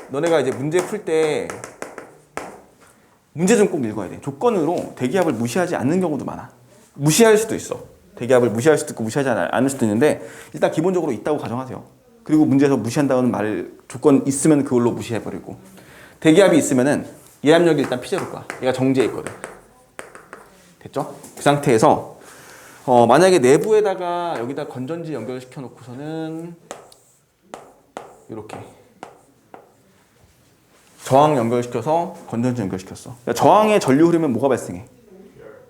너네가 이제 문제 풀 때 문제 좀 꼭 읽어야 돼. 조건으로 대기압을 무시하지 않는 경우도 많아. 무시할 수도 있어. 대기압을 무시할 수도 있고 무시하지 않을 수도 있는데 일단 기본적으로 있다고 가정하세요. 그리고 문제에서 무시한다는 말 조건 있으면 그걸로 무시해버리고, 대기압이 있으면은 예압력이 일단 P제로일 거야. 얘가 정지해 있거든. 됐죠? 그 상태에서 만약에 내부에다가 여기다 건전지 연결시켜 놓고서는 이렇게 저항 연결시켜서 건전지 연결시켰어. 그러니까 저항에 전류 흐르면 뭐가 발생해?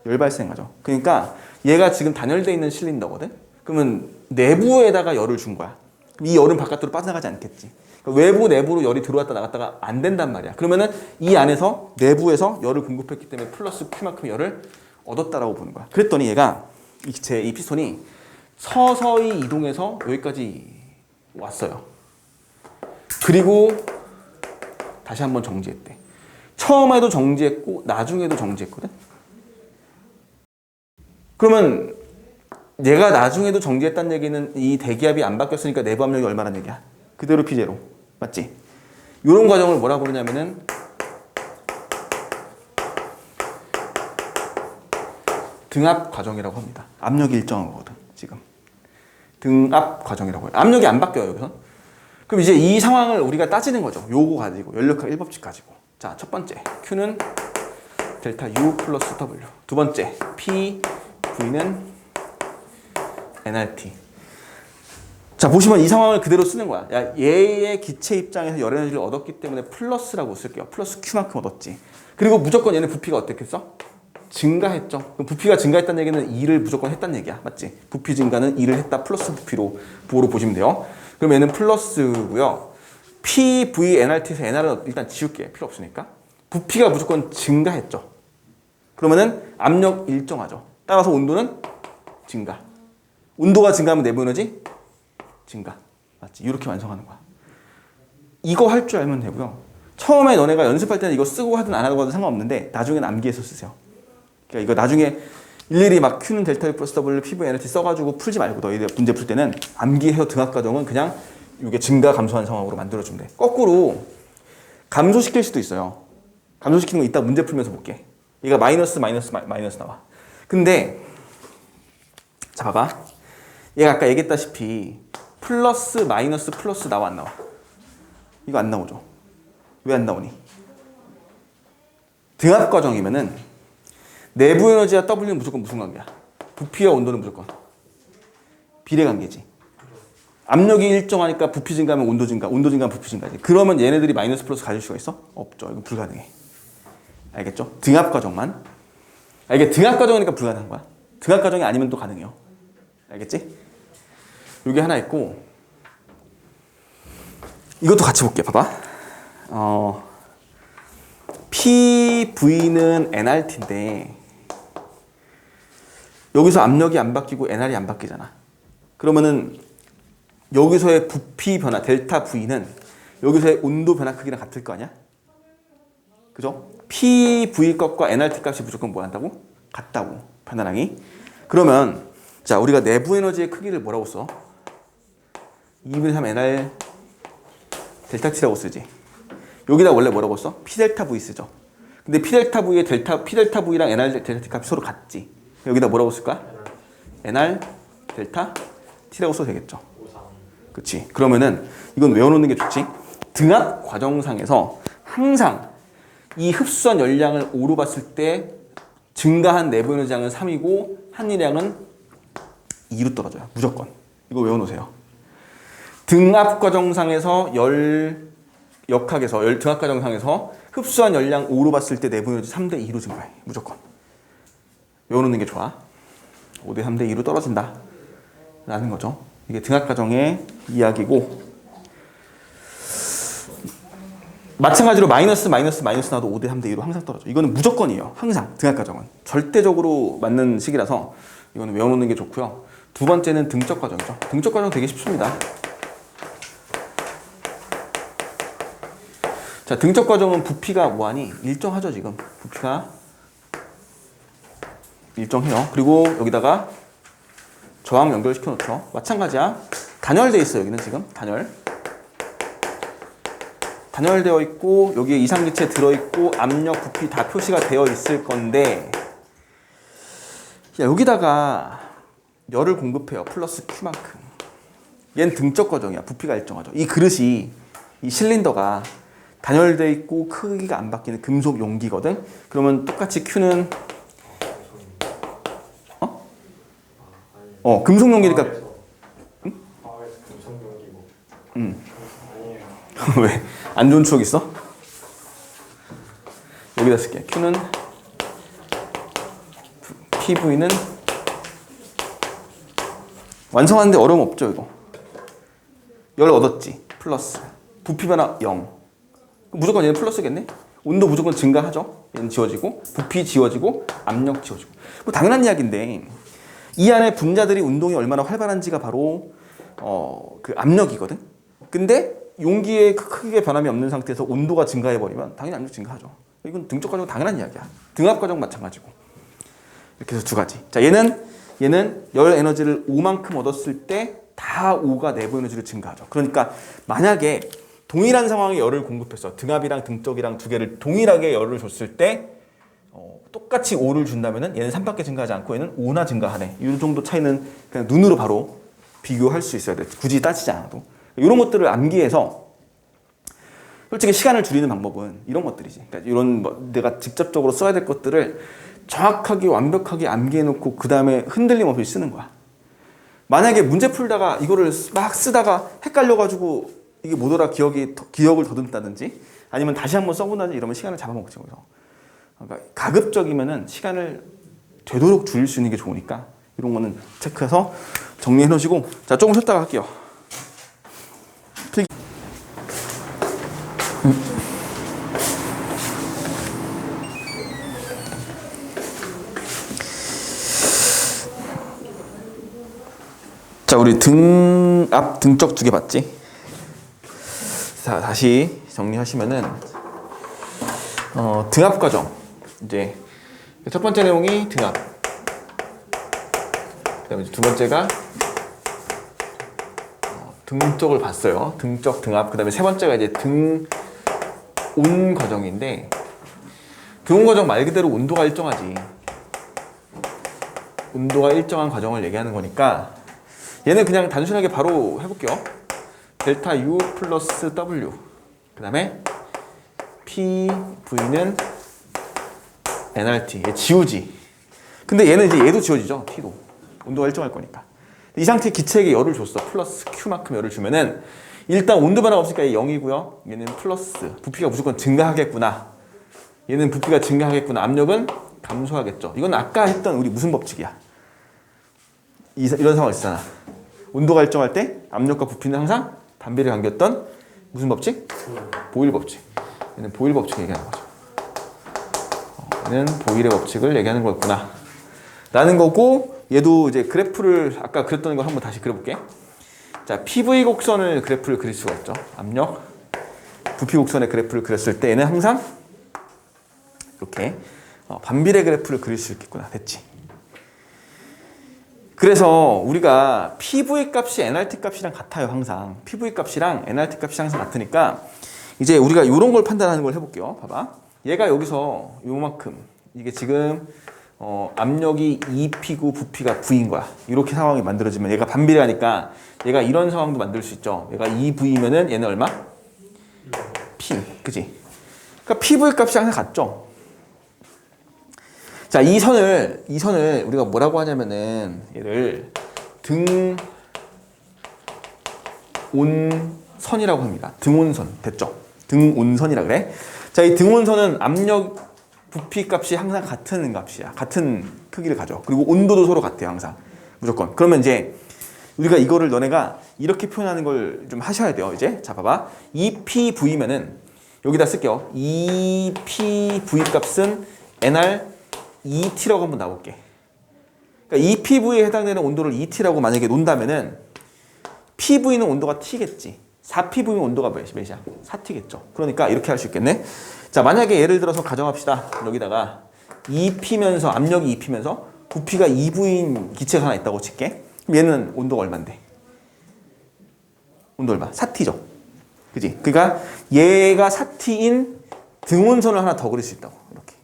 열 발생하죠. 그러니까 얘가 지금 단열되어 있는 실린더거든? 그러면 내부에다가 열을 준 거야. 이 열은 바깥으로 빠져나가지 않겠지. 그러니까 외부 내부로 열이 들어왔다 나갔다가 안 된단 말이야. 그러면은 이 안에서 내부에서 열을 공급했기 때문에 플러스 Q만큼 열을 얻었다라고 보는 거야. 그랬더니 얘가 이 피스톤이 서서히 이동해서 여기까지 왔어요. 그리고 다시 한번 정지했대. 처음에도 정지했고 나중에도 정지했거든. 그러면 얘가 나중에도 정지했다는 얘기는 이 대기압이 안 바뀌었으니까 내부 압력이 얼마라는 얘기야? 그대로 P제로. 맞지? 이런 과정을 뭐라고 그러냐면은 등압 과정이라고 합니다. 압력이 일정한 거거든, 지금. 등압 과정이라고 해요. 압력이 안 바뀌어요, 여기서. 그럼 이제 이 상황을 우리가 따지는 거죠. 요거 가지고, 연력학 1법칙 가지고. 자, 첫 번째, Q는 델타 U 플러스 W. 두 번째, P, V는 nRT. 자, 보시면 이 상황을 그대로 쓰는 거야. 야, 얘의 기체 입장에서 열 에너지를 얻었기 때문에 플러스라고 쓸게요. 플러스 Q만큼 얻었지. 그리고 무조건 얘는 부피가 어땠겠어? 증가했죠. 그럼 부피가 증가했다는 얘기는 2를 무조건 했다는 얘기야. 맞지? 부피 증가는 2를 했다 플러스 부피로 부호로 보시면 돼요. 그럼 얘는 플러스고요. P, V, nRT에서 nR은 일단 지울게. 필요 없으니까. 부피가 무조건 증가했죠. 그러면은 압력 일정하죠. 따라서 온도는 증가. 온도가 증가하면 내부 에너지 증가. 맞지? 이렇게 완성하는 거야. 이거 할 줄 알면 되고요. 처음에 너네가 연습할 때는 이거 쓰고 하든 안 하든 상관없는데 나중에는 암기해서 쓰세요. 그러니까 이거 나중에 일일이 막 Q는 델타 U 플러스 W, P, V, nRT 써가지고 풀지 말고 너희들 문제 풀 때는 암기해서 등압 과정은 그냥 이게 증가 감소한 상황으로 만들어주면 돼. 거꾸로 감소시킬 수도 있어요. 감소시키는 거 이따 문제 풀면서 볼게. 얘가 마이너스 나와. 근데 자 봐봐. 얘가 아까 얘기했다시피 플러스 마이너스 플러스 나와 안 나와? 이거 안 나오죠. 왜 안 나오니? 등압 과정이면은 내부 에너지와 W는 무조건 무슨 관계야? 부피와 온도는 무조건 비례 관계지. 압력이 일정하니까 부피 증가하면 온도 증가, 온도 증가하면 부피 증가지. 그러면 얘네들이 마이너스 플러스 가질 수가 있어? 없죠. 이거 불가능해. 알겠죠? 등압 과정만. 이게 등압 과정이니까 불가능한 거야. 등압 과정이 아니면 또 가능해요. 알겠지? 여기 하나 있고 이것도 같이 볼게. 봐봐. PV는 nRT인데 여기서 압력이 안 바뀌고 nR이 안 바뀌잖아. 그러면은 여기서의 부피 변화 델타 V는 여기서의 온도 변화 크기랑 같을 거 아니야? 그죠? PV 값과 nRT 값이 무조건 뭐 한다고? 같다고. 변화량이. 그러면 자 우리가 내부 에너지의 크기를 뭐라고 써? 2분의 3 nR 델타 T라고 쓰지. 여기다 원래 뭐라고 써? P 델타 V 쓰죠. 근데 P 델타 V의 P 델타 V랑 nR 델타 T 값이 서로 같지. 여기다 뭐라고 쓸까? nR 델타 T라고 써도 되겠죠. 그렇지. 그러면은 이건 외워놓는 게 좋지. 등압 과정상에서 항상 이 흡수한 열량을 5로 봤을 때 증가한 내부 에너지량은 3이고 한일량은 2로 떨어져요. 무조건. 이거 외워놓으세요. 등압 과정상에서 등압 과정상에서 흡수한 열량 5로 봤을 때 내부 에너지 3대 2로 증가해. 무조건. 외워놓는 게 좋아. 5대 3대 2로 떨어진다. 라는 거죠. 이게 등압 과정의 이야기고 마찬가지로 마이너스 나도 5대 3대 2로 항상 떨어져. 이거는 무조건이에요. 항상 등압 과정은. 절대적으로 맞는 식이라서 이거는 외워놓는 게 좋고요. 두 번째는 등적 과정이죠. 등적 과정 되게 쉽습니다. 자, 등적 과정은 부피가 뭐하니? 일정하죠 지금. 부피가 일정해요. 그리고 여기다가 저항 연결시켜 놓죠. 마찬가지야. 단열돼 있어 여기는 지금. 단열되어 있고 여기에 이상기체 들어있고 압력, 부피 다 표시가 되어 있을 건데 여기다가 열을 공급해요. 플러스 Q만큼. 얘는 등적 과정이야. 부피가 일정하죠. 이 그릇이 이 실린더가 단열돼 있고 크기가 안 바뀌는 금속 용기거든. 그러면 똑같이 Q는 금속 용기니까 응? 금속 용기고. 아니에요. 왜? 안 좋은 추억 있어? 여기다 쓸게. Q는 PV는 완성하는데 어려움 없죠 이거. 열 얻었지. 플러스. 부피 변화 0. 무조건 얘는 플러스겠네? 온도 무조건 증가하죠. 얘는 지워지고 부피 지워지고 압력 지워지고. 뭐 당연한 이야기인데 이 안에 분자들이 운동이 얼마나 활발한지가 바로 그 압력이거든. 근데 용기의 크게 변함이 없는 상태에서 온도가 증가해버리면 당연히 압력 증가하죠. 이건 등적 과정 당연한 이야기야. 등압 과정 마찬가지고. 이렇게 해서 두 가지. 자, 얘는 열 에너지를 5만큼 얻었을 때 다 5가 내부 에너지를 증가하죠. 그러니까 만약에 동일한 상황에 열을 공급했어. 등압이랑 등적이랑 두 개를 동일하게 열을 줬을 때 똑같이 5를 준다면은 얘는 3밖에 증가하지 않고 얘는 5나 증가하네. 이 정도 차이는 그냥 눈으로 바로 비교할 수 있어야 돼. 굳이 따지지 않아도. 이런 것들을 암기해서 솔직히 시간을 줄이는 방법은 이런 것들이지. 그러니까 이런 내가 직접적으로 써야 될 것들을 정확하게 완벽하게 암기해놓고 그 다음에 흔들림 없이 쓰는 거야. 만약에 문제 풀다가 이거를 막 쓰다가 헷갈려가지고 이게 못 알아 기억을 더듬다든지 아니면 다시 한번 써본다든지 이러면 시간을 잡아먹지. 그래서 그러니까 가급적이면은 시간을 되도록 줄일 수 있는 게 좋으니까 이런 거는 체크해서 정리해 놓으시고 자 조금 쉬었다가 할게요. 필기. 자 우리 등압 등적 두 개 봤지? 자 다시 정리하시면은 등압 과정 이제 첫 번째 내용이 등압, 그다음에 두 번째가 등적을 봤어요. 등적 등압. 그다음에 세 번째가 이제 등온 과정인데 등온 과정 말 그대로 온도가 일정하지. 온도가 일정한 과정을 얘기하는 거니까 얘는 그냥 단순하게 바로 해볼게요. 델타 U 플러스 W. 그 다음에 PV는 nRT. 얘 지우지. 근데 얘는 이제 얘도 지워지죠. T도. 온도가 일정할 거니까. 이 상태에 기체에게 열을 줬어. 플러스 Q만큼 열을 주면은 일단 온도 변화가 없으니까 얘 0이고요. 얘는 플러스. 부피가 무조건 증가하겠구나. 얘는 부피가 증가하겠구나. 압력은 감소하겠죠. 이건 아까 했던 우리 무슨 법칙이야? 이런 상황 있잖아. 온도가 일정할 때 압력과 부피는 항상 반비례 관계였던 무슨 법칙? 보일 법칙. 얘는 보일 법칙을 얘기하는 거죠. 얘는 보일의 법칙을 얘기하는 거였구나. 라는 거고, 얘도 이제 그래프를 아까 그렸던 걸 한번 다시 그려볼게. 자, PV 곡선을 그래프를 그릴 수가 있죠. 압력, 부피 곡선의 그래프를 그렸을 때 얘는 항상 이렇게 반비례 그래프를 그릴 수 있겠구나. 됐지? 그래서 우리가 PV 값이 nRT 값이랑 같아요. 항상 PV 값이랑 nRT 값이 항상 같으니까 이제 우리가 이런 걸 판단하는 걸 해볼게요. 봐봐. 얘가 여기서 요만큼 이게 지금 압력이 2P고 부피가 V인 거야. 이렇게 상황이 만들어지면 얘가 반비례하니까 얘가 이런 상황도 만들 수 있죠. 얘가 2V면은 얘는 얼마? P. 그지? 그러니까 PV 값이 항상 같죠. 자, 이 선을 우리가 뭐라고 하냐면은 얘를 등온선이라고 합니다. 등온선. 됐죠? 등온선이라 그래. 자, 이 등온선은 압력, 부피 값이 항상 같은 값이야. 같은 크기를 가져. 그리고 온도도 서로 같아요. 항상. 무조건. 그러면 이제 우리가 이거를 너네가 이렇게 표현하는 걸 좀 하셔야 돼요. 이제 자, 봐봐. 2PV면은 여기다 쓸게요. 2PV 값은 NR 2T라고 한번 나올게. 그러니까 2PV에 해당되는 온도를 2T라고 만약에 놓는다면은 PV는 온도가 T겠지. 4PV는 온도가 몇이야? 4T겠죠. 그러니까 이렇게 할 수 있겠네. 자, 만약에 예를 들어서 가정합시다. 여기다가 2P면서 압력이 2P면서 부피가 2V인 기체가 하나 있다고 칠게. 그럼 얘는 온도가 얼마인데? 온도 얼마? 4T죠. 그지? 그러니까 얘가 4T인 등온선을 하나 더 그릴 수 있다고. 이렇게.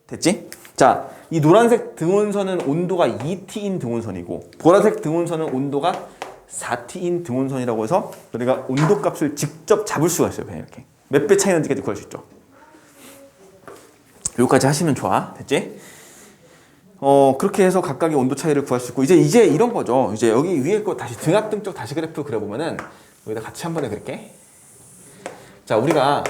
됐지? 자, 이 노란색 등온선은 온도가 2T인 등온선이고 보라색 등온선은 온도가 4T인 등온선이라고 해서 우리가 온도 값을 직접 잡을 수가 있어요. 그냥 이렇게. 몇 배 차이 나는지까지 구할 수 있죠. 여기까지 하시면 좋아. 됐지? 그렇게 해서 각각의 온도 차이를 구할 수 있고 이제 이런 거죠. 이제 여기 위에 거 다시 등압 등쪽 다시 그래프 그려보면은 여기다 같이 한 번에 그릴게. 자, 우리가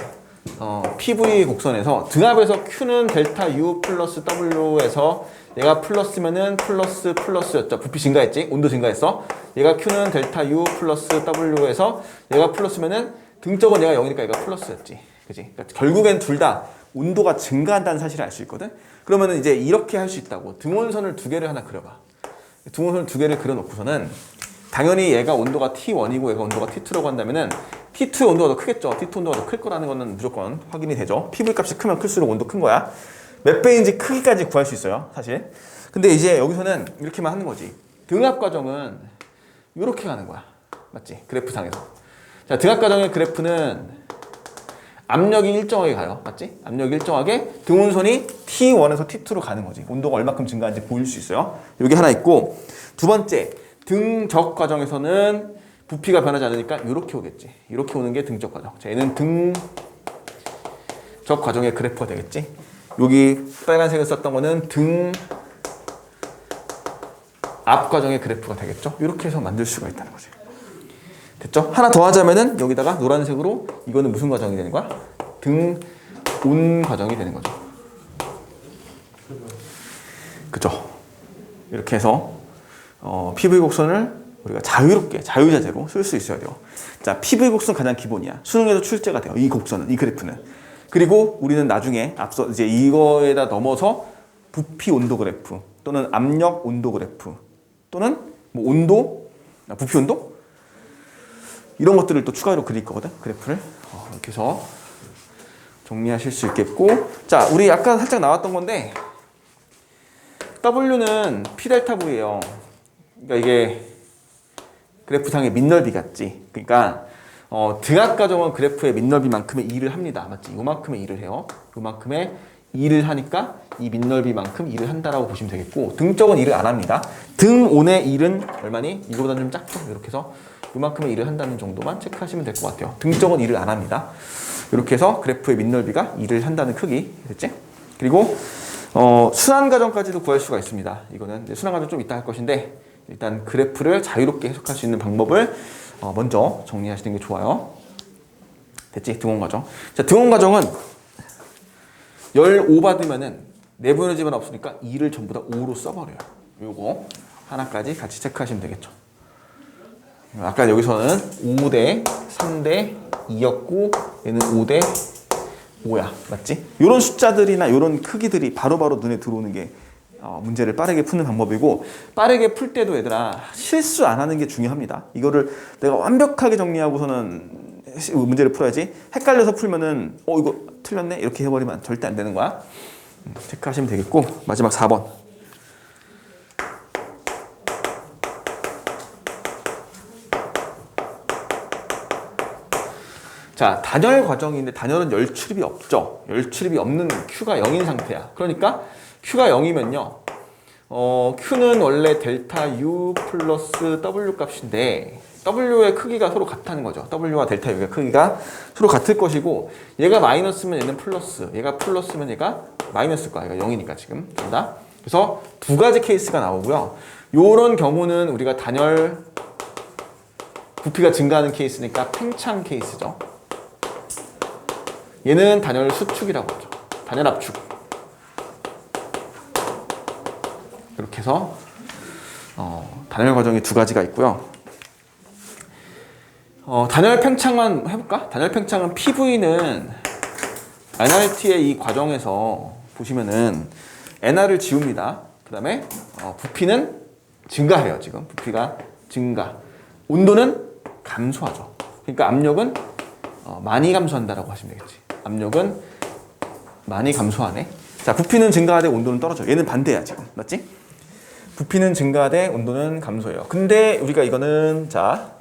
PV 곡선에서 등압에서 Q는 델타 U 플러스 W에서 얘가 플러스면은 플러스였죠. 부피 증가했지? 온도 증가했어. 얘가 Q는 델타 U 플러스 W에서 얘가 플러스면은 등쪽은 얘가 0이니까 얘가 플러스였지. 그지? 그러니까 결국엔 둘 다 온도가 증가한다는 사실을 알 수 있거든? 그러면은 이제 이렇게 할 수 있다고. 등온선을 두 개를 하나 그려봐. 등온선을 두 개를 그려놓고서는 당연히 얘가 온도가 T1이고 얘가 온도가 T2라고 한다면은 T2의 온도가 더 크겠죠. T2 온도가 더 클 거라는 거는 무조건 확인이 되죠. PV 값이 크면 클수록 온도 큰 거야. 몇 배인지 크기까지 구할 수 있어요. 사실. 근데 이제 여기서는 이렇게만 하는 거지. 등압 과정은 이렇게 가는 거야. 맞지? 그래프상에서. 자, 등압 과정의 그래프는 압력이 일정하게 가요. 맞지? 압력이 일정하게 등온선이 T1에서 T2로 가는 거지. 온도가 얼마큼 증가하는지 보일 수 있어요. 여기 하나 있고 두 번째 등적 과정에서는 부피가 변하지 않으니까 이렇게 오겠지. 이렇게 오는 게 등적 과정. 자, 얘는 등적 과정의 그래프가 되겠지. 여기 빨간색을 썼던 거는 등압 과정의 그래프가 되겠죠. 이렇게 해서 만들 수가 있다는 거지. 됐죠? 하나 더 하자면은 여기다가 노란색으로 이거는 무슨 과정이 되는 거야? 등온 과정이 되는 거죠. 그죠? 이렇게 해서 PV 곡선을 우리가 자유롭게 자유자재로 쓸 수 있어야 돼요. 자, PV 곡선 가장 기본이야. 수능에서 출제가 돼요. 이 곡선은, 이 그래프는. 그리고 우리는 나중에 앞서 이제 이거에다 넘어서 부피 온도 그래프 또는 압력 온도 그래프 또는 뭐 온도, 부피 온도 이런 것들을 또 추가로 그릴 거거든. 그래프를 이렇게 해서 정리하실 수 있겠고, 자, 우리 아까 살짝 나왔던 건데 W는 P 델타 V예요. 그러니까 이게 그래프상의 민넓이 같지. 그러니까 등압 과정은 그래프의 민넓이만큼의 일을 합니다. 맞지? 요만큼의 일을 해요. 요만큼의 일을 하니까 이 민넓이만큼 일을 한다라고 보시면 되겠고, 등적은 일을 안 합니다. 등온의 일은 얼마니? 이거보다 좀 작죠? 이렇게 해서 이만큼의 일을 한다는 정도만 체크하시면 될 것 같아요. 등적은 일을 안 합니다. 이렇게 해서 그래프의 민넓이가 일을 한다는 크기, 됐지? 그리고 순환 과정까지도 구할 수가 있습니다. 이거는 이제 순환 과정 좀 이따 할 것인데, 일단 그래프를 자유롭게 해석할 수 있는 방법을 먼저 정리하시는 게 좋아요. 됐지? 등원 과정. 자, 등원 과정은 15 받으면은 내부 에너지만 없으니까 2를 전부 다 5로 써버려요. 요거 하나까지 같이 체크하시면 되겠죠. 아까 여기서는 5대 3대 2였고 얘는 5대 5야. 맞지? 요런 숫자들이나 요런 크기들이 바로바로 눈에 들어오는 게 문제를 빠르게 푸는 방법이고, 빠르게 풀 때도 얘들아 실수 안 하는 게 중요합니다. 이거를 내가 완벽하게 정리하고서는 문제를 풀어야지, 헷갈려서 풀면은 이거 틀렸네 이렇게 해버리면 절대 안 되는 거야. 체크하시면 되겠고, 마지막 4번. 자, 단열 과정인데 단열은 열 출입이 없죠. 열 출입이 없는 Q가 0인 상태야. 그러니까 Q가 0이면요. Q는 원래 델타 U 플러스 W 값인데 W의 크기가 서로 같다는 거죠. W와 델타 U의 크기가 서로 같을 것이고, 얘가 마이너스면 얘는 플러스, 얘가 플러스면 얘가 마이너스일 거야. 얘가 0이니까 지금. 된다? 그래서 두 가지 케이스가 나오고요. 요런 경우는 우리가 단열 부피가 증가하는 케이스니까 팽창 케이스죠. 얘는 단열 수축이라고 하죠. 단열 압축. 이렇게 해서 단열 과정이 두 가지가 있고요. 단열 팽창만 해볼까? 단열 팽창은 PV는 NRT의 이 과정에서 보시면은 NR을 지웁니다. 그 다음에 부피는 증가해요. 지금 부피가 증가. 온도는 감소하죠. 그러니까 압력은 많이 감소한다라고 하시면 되겠지. 압력은 많이 감소하네. 자, 부피는 증가하되 온도는 떨어져. 얘는 반대야 지금. 맞지? 부피는 증가하되 온도는 감소해요. 근데 우리가 이거는 자,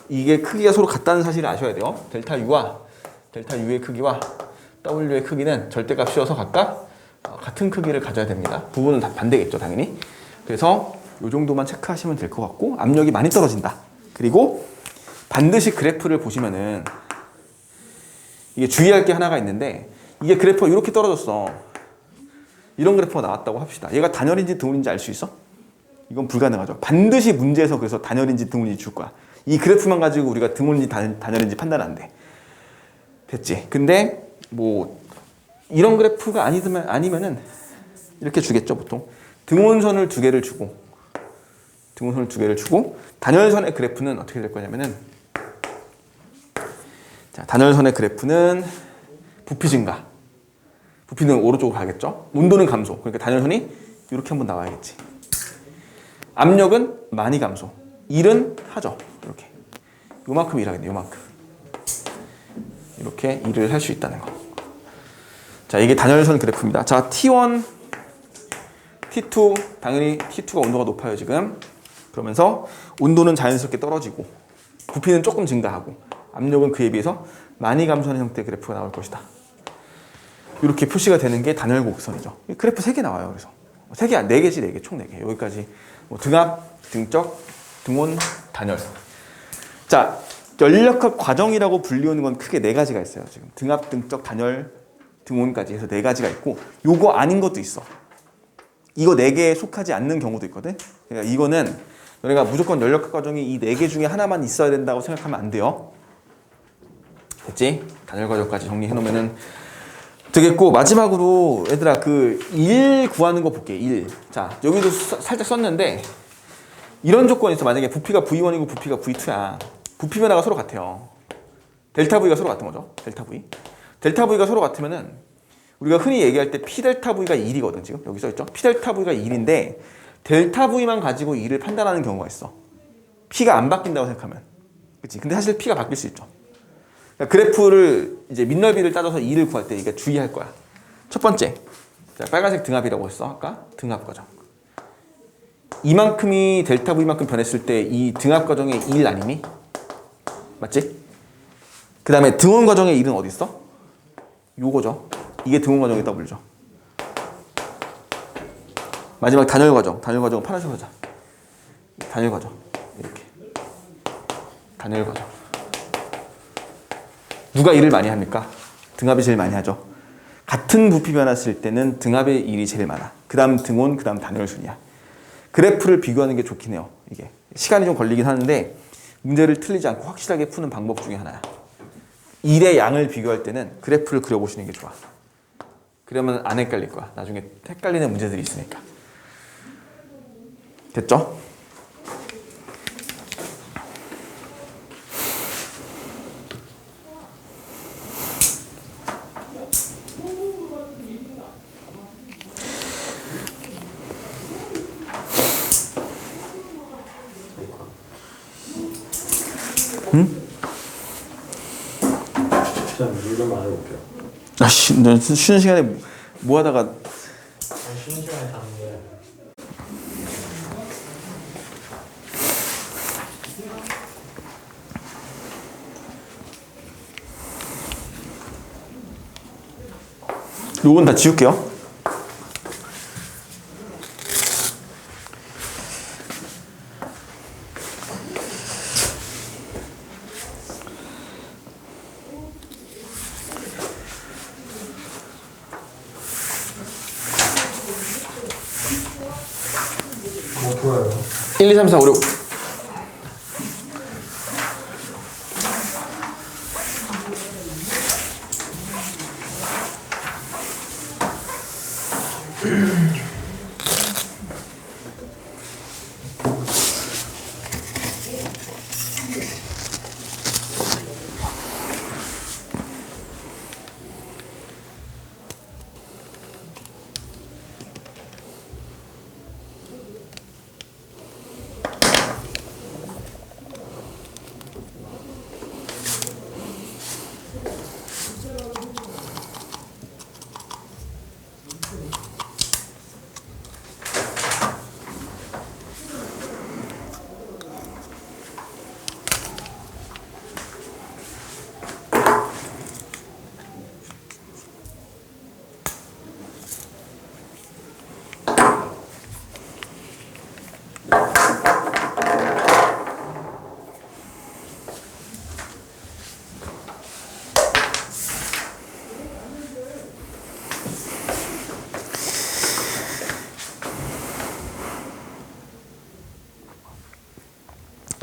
이게 크기가 서로 같다는 사실을 아셔야 돼요. 델타 U의 크기와 W의 크기는 절대값이어서 각각 같은 크기를 가져야 됩니다. 부분은 다 반대겠죠, 당연히. 그래서 이 정도만 체크하시면 될 것 같고, 압력이 많이 떨어진다. 그리고 반드시 그래프를 보시면은 이게 주의할 게 하나가 있는데, 이게 그래프가 이렇게 떨어졌어. 이런 그래프가 나왔다고 합시다. 얘가 단열인지 등온인지 알 수 있어? 이건 불가능하죠. 반드시 문제에서 그래서 단열인지 등온인지 줄 거야. 이 그래프만 가지고 우리가 등온인지 단열인지 판단 안 돼. 됐지? 근데 뭐 이런 그래프가 아니면은 이렇게 주겠죠, 보통. 등온선을 두 개를 주고 단열선의 그래프는 어떻게 될 거냐면은, 자, 단열선의 그래프는 부피 증가. 부피는 오른쪽으로 가겠죠. 온도는 감소. 그러니까 단열선이 이렇게 한번 나와야겠지. 압력은 많이 감소. 일은 하죠. 이렇게. 요만큼 일하겠네. 요만큼. 이렇게 일을 할 수 있다는 거. 자, 이게 단열선 그래프입니다. 자, T1, T2, 당연히 T2가 온도가 높아요, 지금. 그러면서 온도는 자연스럽게 떨어지고, 부피는 조금 증가하고, 압력은 그에 비해서 많이 감소하는 형태의 그래프가 나올 것이다. 이렇게 표시가 되는 게 단열 곡선이죠. 그래프 3개 나와요, 그래서. 3개, 4개지, 4개, 총 4개. 여기까지. 뭐 등압, 등적, 등온, 단열. 자, 연력학 과정이라고 불리우는 건 크게 4가지가 있어요, 지금. 등압, 등적, 단열, 등온까지 해서 4가지가 있고, 요거 아닌 것도 있어. 이거 4개에 속하지 않는 경우도 있거든. 그러니까 이거는 너네가 무조건 연력학 과정이 이 4개 중에 하나만 있어야 된다고 생각하면 안 돼요. 됐지? 단열 과정까지 정리해 놓으면은 되겠고, 마지막으로 얘들아 그 1 구하는 거 볼게. 1. 자, 여기도 살짝 썼는데 이런 조건이 있어. 만약에 부피가 V1이고 부피가 V2야. 부피 변화가 서로 같아요. 델타 V가 서로 같은 거죠. 델타 V. 델타 V가 서로 같으면은 우리가 흔히 얘기할 때 P 델타 V가 1이거든. 지금 여기 써 있죠. P 델타 V가 1인데 델타 V만 가지고 2를 판단하는 경우가 있어. P가 안 바뀐다고 생각하면. 그치? 근데 사실 P가 바뀔 수 있죠. 그러니까 그래프를 이제 민넓이를 따져서 2를 구할 때 이게 주의할 거야. 첫 번째, 자, 빨간색 등압이라고 했어. 아까 등압 과정. 이만큼이 델타 V만큼 변했을 때 이 등압 과정의 1 아니니? 맞지? 그 다음에 등온 과정의 1은 어디 있어? 요거죠. 이게 등온 과정의 W죠. 마지막 단열 과정. 단열 과정은 파란색으로 하자. 단열 과정. 이렇게. 단열 과정. 누가 일을 많이 합니까? 등압이 제일 많이 하죠. 같은 부피 변화했을 때는 등압의 일이 제일 많아. 그 다음 등온, 그 다음 단열 순이야. 그래프를 비교하는 게 좋긴 해요. 이게 시간이 좀 걸리긴 하는데 문제를 틀리지 않고 확실하게 푸는 방법 중에 하나야. 일의 양을 비교할 때는 그래프를 그려보시는 게 좋아. 그러면 안 헷갈릴 거야. 나중에 헷갈리는 문제들이 있으니까. 됐죠? 일단 물좀 마셔볼게요. 아씨, 너 쉬는 시간에 뭐 하다가 쉬는 시간에 자는데. 요건 다 지울게요. 좋아요. 1, 2, 3, 4, 5, 6.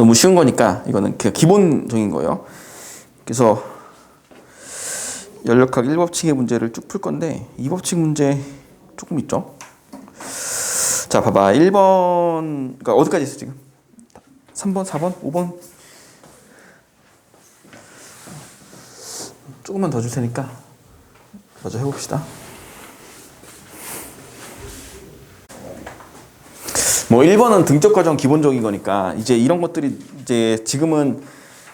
너무 쉬운 거니까 이거는 그냥 기본적인 거예요. 그래서 연력학 1법칙의 문제를 쭉 풀 건데 2법칙 문제 조금 있죠. 자, 봐봐. 1번 그러니까 어디까지 있어 지금? 3번, 4번, 5번 조금만 더 줄 테니까 먼저 해봅시다. 뭐 1번은 등적 과정 기본적인 거니까 이제 이런 것들이 이제 지금은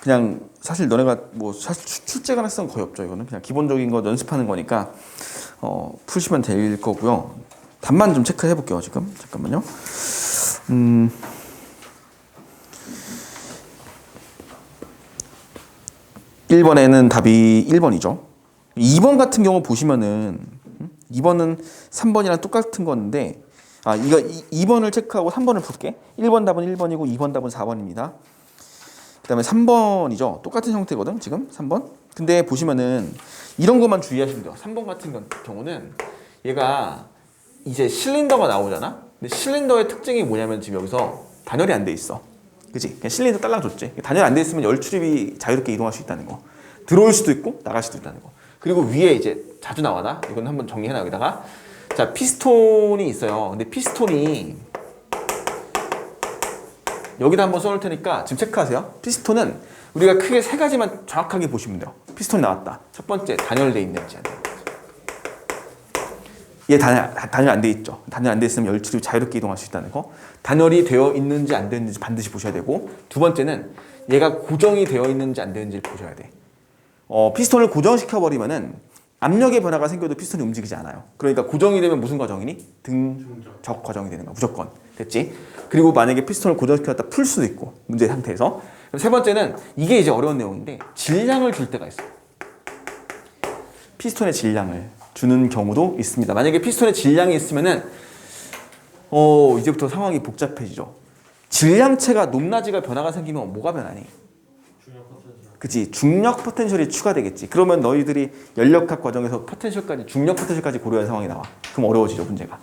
그냥 사실 너네가 뭐 사실 출제 가능성은 거의 없죠. 이거는 그냥 기본적인 거 연습하는 거니까 푸시면 될 거고요. 답만 좀 체크해 볼게요. 지금 잠깐만요. 1번에는 답이 1번이죠. 2번 같은 경우 보시면은 2번은 3번이랑 똑같은 건데 이거 2번을 체크하고 3번을 볼게. 1번 답은 1번이고 2번 답은 4번입니다. 그 다음에 3번이죠. 똑같은 형태거든 지금 3번. 근데 보시면은 이런 것만 주의하시면 돼요. 3번 같은 경우는 얘가 이제 실린더가 나오잖아. 근데 실린더의 특징이 뭐냐면 지금 여기서 단열이 안 돼 있어. 그치? 그냥 실린더 딸라줬지. 단열이 안 돼 있으면 열 출입이 자유롭게 이동할 수 있다는 거. 들어올 수도 있고 나갈 수도 있다는 거. 그리고 위에 이제 자주 나와나? 이건 한번 정리해놔 여기다가. 자, 피스톤이 있어요. 근데 피스톤이 여기다 한번 써놓을 테니까 지금 체크하세요. 피스톤은 우리가 크게 세 가지만 정확하게 보시면 돼요. 피스톤이 나왔다. 첫 번째, 단열돼 있는지 안 돼. 얘 단열 안 돼 있죠. 단열 안 돼 있으면 열 출입 자유롭게 이동할 수 있다는 거. 단열이 되어 있는지 안 되어 있는지 반드시 보셔야 되고, 두 번째는 얘가 고정이 되어 있는지 안 되는지를 보셔야 돼. 피스톤을 고정시켜 버리면은 압력의 변화가 생겨도 피스톤이 움직이지 않아요. 그러니까 고정이 되면 무슨 과정이니? 등적 과정이 되는 거야. 무조건. 됐지? 그리고 만약에 피스톤을 고정시켰다 풀 수도 있고, 문제 상태에서. 세 번째는 이게 이제 어려운 내용인데 질량을 줄 때가 있어요. 피스톤의 질량을 주는 경우도 있습니다. 만약에 피스톤의 질량이 있으면은 이제부터 상황이 복잡해지죠. 질량체가 높낮이가 변화가 생기면 뭐가 변하니? 중력 포텐셜. 그치, 중력 포텐셜이 추가되겠지. 그러면 너희들이 연력학 과정에서 포텐셜까지, 중력 포텐셜까지 고려한 상황이 나와. 그럼 어려워지죠, 문제가.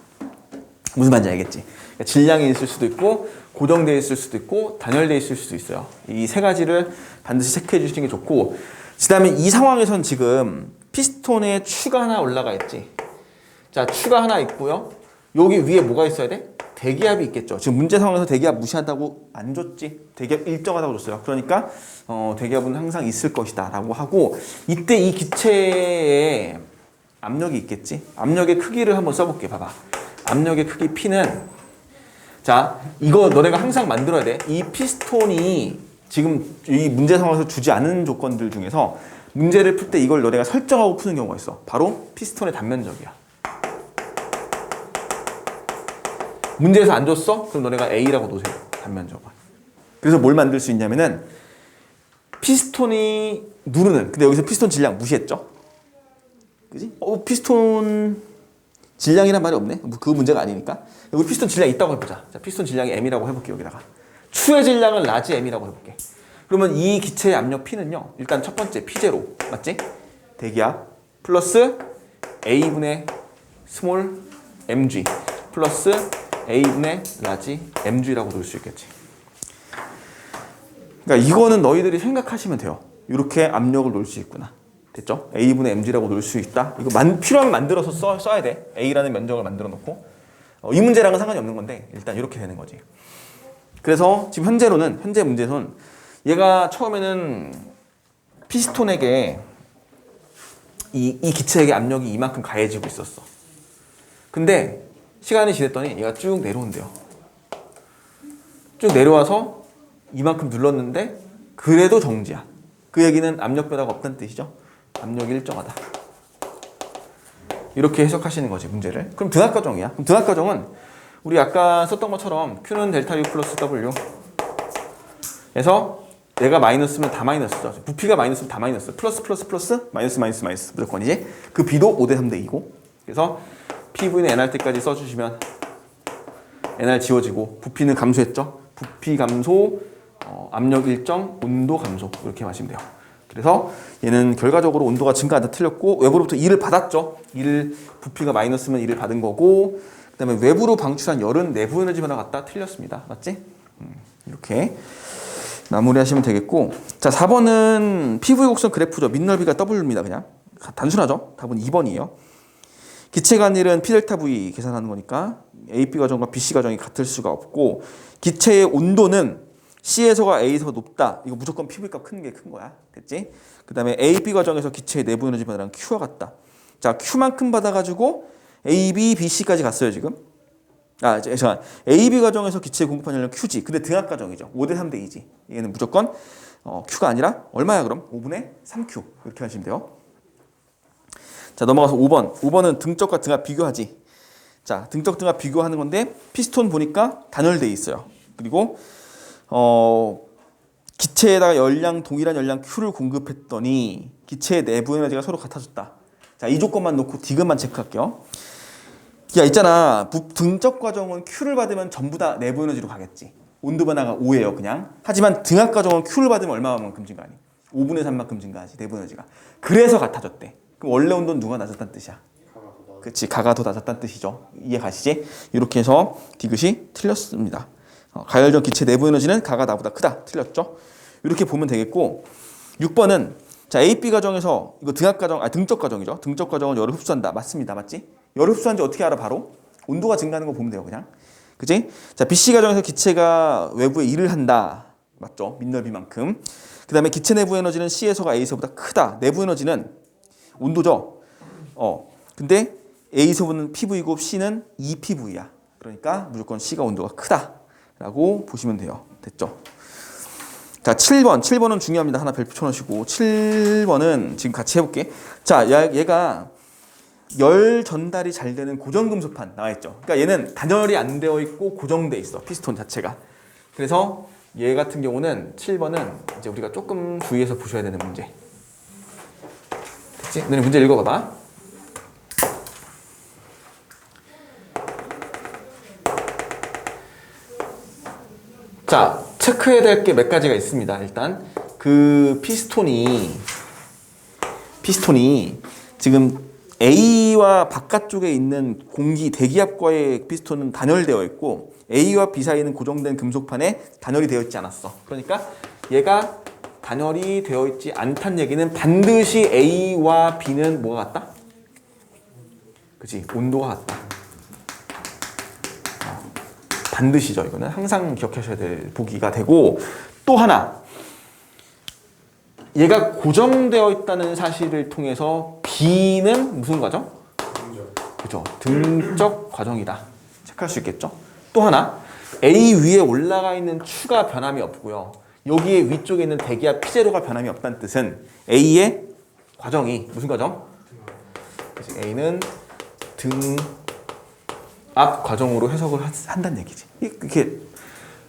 무슨 말인지 알겠지? 그러니까 질량이 있을 수도 있고, 고정되어 있을 수도 있고, 단열되어 있을 수도 있어요. 이 세 가지를 반드시 체크해 주시는 게 좋고, 그 다음에 이 상황에선 지금 피스톤에 추가 하나 올라가 있지. 자, 추가 하나 있고요. 여기 위에 뭐가 있어야 돼? 대기압이 있겠죠. 지금 문제 상황에서 대기압 무시한다고 안 줬지. 대기압 일정하다고 줬어요. 그러니까 대기압은 항상 있을 것이다 라고 하고, 이때 이 기체에 압력이 있겠지. 압력의 크기를 한번 써볼게. 봐봐. 압력의 크기 P는, 자, 이거 너네가 항상 만들어야 돼. 이 피스톤이 지금 이 문제 상황에서 주지 않은 조건들 중에서 문제를 풀 때 이걸 너네가 설정하고 푸는 경우가 있어. 바로 피스톤의 단면적이야. 문제에서 안 줬어? 그럼 너네가 A라고 놓으세요. 단면적은. 그래서 뭘 만들 수 있냐면은 피스톤이 누르는, 근데 여기서 피스톤 질량 무시했죠? 그지? 피스톤 질량이란 말이 없네? 그 문제가 아니니까. 여기 피스톤 질량이 있다고 해보자. 자, 피스톤 질량이 M이라고 해볼게, 여기다가. 추의 질량은 라지 M이라고 해볼게. 그러면 이 기체의 압력 P는요, 일단 첫 번째 P0, 맞지? 대기압 플러스 A분의 스몰 mg 플러스 A분의 라지 mg라고 놓을 수 있겠지. 그러니까 이거는 너희들이 생각하시면 돼요. 이렇게 압력을 놓을 수 있구나. 됐죠? A분의 mg라고 놓을 수 있다. 이거 필요하면 만들어서 써야 돼. A라는 면적을 만들어 놓고. 이 문제랑은 상관이 없는 건데 일단 이렇게 되는 거지. 그래서 지금 현재 문제는 얘가 처음에는 피스톤에게 이 기체에게 압력이 이만큼 가해지고 있었어. 근데 시간이 지났더니 얘가 쭉 내려온대요. 쭉 내려와서 이만큼 눌렀는데 그래도 정지야. 그 얘기는 압력 변화가 없다는 뜻이죠. 압력이 일정하다. 이렇게 해석하시는 거지, 문제를. 그럼 등압과정이야. 그럼 등압과정은 우리 아까 썼던 것처럼 Q는 델타 U 플러스 W 에서 얘가 마이너스면 다 마이너스죠. 부피가 마이너스면 다 마이너스. 플러스 마이너스 무조건이지. 그 B도 5대 3대 2고. 그래서 PV는 NR 때까지 써주시면 NR 지워지고 부피는 감소했죠. 부피 감소, 압력 일정, 온도 감소 이렇게 마시면 돼요. 그래서 얘는 결과적으로 온도가 증가한다 틀렸고 외부로부터 2를 받았죠. 2를 부피가 마이너스면 2를 받은 거고 그 다음에 외부로 방출한 열은 내부 에너지 변화 같다 틀렸습니다. 맞지? 이렇게 마무리하시면 되겠고 자 4번은 PV 곡선 그래프죠. 밑넓이가 W입니다. 그냥 단순하죠. 답은 2번이에요. 기체 간일은 P 델타 V 계산하는 거니까 AP 과정과 BC 과정이 같을 수가 없고 기체의 온도는 C에서가 A에서 높다. 이거 무조건 PV 값 큰 게 큰 거야. 됐지? 그 다음에 AP 과정에서 기체의 내부 에너지 변화랑 Q와 같다. 자, Q만큼 받아가지고 A, B, B, C까지 갔어요, 지금. 잠깐. A, B 과정에서 기체에 공급한 열량 Q지. 근데 등압 과정이죠. 5대 3대 2지. 얘는 무조건 Q가 아니라 얼마야, 그럼? 5분의 3Q. 이렇게 하시면 돼요. 자, 넘어가서 5번. 5번은 등적과 등압 비교하지. 자, 등적 등압 비교하는 건데 피스톤 보니까 단열돼 있어요. 그리고 기체에다가 동일한 열량 Q를 공급했더니 기체의 내부 에너지가 서로 같아졌다. 자, 이 조건만 놓고 디귿만 체크할게요. 야, 있잖아. 등적 과정은 Q를 받으면 전부 다 내부 에너지로 가겠지. 온도 변화가 5예요, 그냥. 하지만 등압 과정은 Q를 받으면 얼마만큼 증가하니? 5분의 3만큼 증가하지, 내부 에너지가. 그래서 같아졌대. 그럼 원래 온도는 누가 낮았다는 뜻이야? 그치, 가가 더 낮았다는 뜻이죠. 이해 가시지? 이렇게 해서 디귿이 틀렸습니다. 가열전 기체 내부 에너지는 가가 나보다 크다. 틀렸죠? 이렇게 보면 되겠고 6번은 자 AP 과정에서 이거 등적 과정이죠. 등적 과정은 열을 흡수한다. 맞습니다. 맞지? 열을 흡수한지 어떻게 알아? 바로 온도가 증가하는 거 보면 돼요. 그냥. 그치? 자 BC 과정에서 기체가 외부에 일을 한다. 맞죠? 밑넓이만큼. 그 다음에 기체 내부 에너지는 C에서가 A에서보다 크다. 내부 에너지는 온도죠. 근데 A에서는 PV고 C는 2PV야. 그러니까 무조건 C가 온도가 크다. 라고 보시면 돼요. 됐죠? 자, 7번은 중요합니다. 하나 별표 쳐놓으시고 7번은 지금 같이 해볼게. 자, 얘가 열 전달이 잘 되는 고정금속판 나와있죠. 그러니까 얘는 단열이 안 되어 있고 고정돼 있어. 피스톤 자체가. 그래서 얘 같은 경우는 7번은 이제 우리가 조금 주의해서 보셔야 되는 문제. 됐지? 너네 문제 읽어봐봐. 자, 체크해야 될 게 몇 가지가 있습니다. 일단 그 피스톤이 지금 A와 바깥쪽에 있는 공기 대기압과의 피스톤은 단열되어 있고 A와 B 사이는 고정된 금속판에 단열이 되어 있지 않았어. 그러니까 얘가 단열이 되어 있지 않다는 얘기는 반드시 A와 B는 뭐가 같다? 그치? 온도가 같다. 반드시죠. 이거는 항상 기억하셔야 될 보기가 되고, 또 하나, 얘가 고정되어 있다는 사실을 통해서 B는 무슨 과정? 그죠? 등적 과정이다. 체크할 수 있겠죠? 또 하나, A 위에 올라가 있는 추가 변함이 없고요. 여기에 위쪽에 있는 대기압 P0가 변함이 없다는 뜻은 A의 과정이 무슨 과정? 그치? A는 등압 과정으로 해석을 한다는 얘기지. 이렇게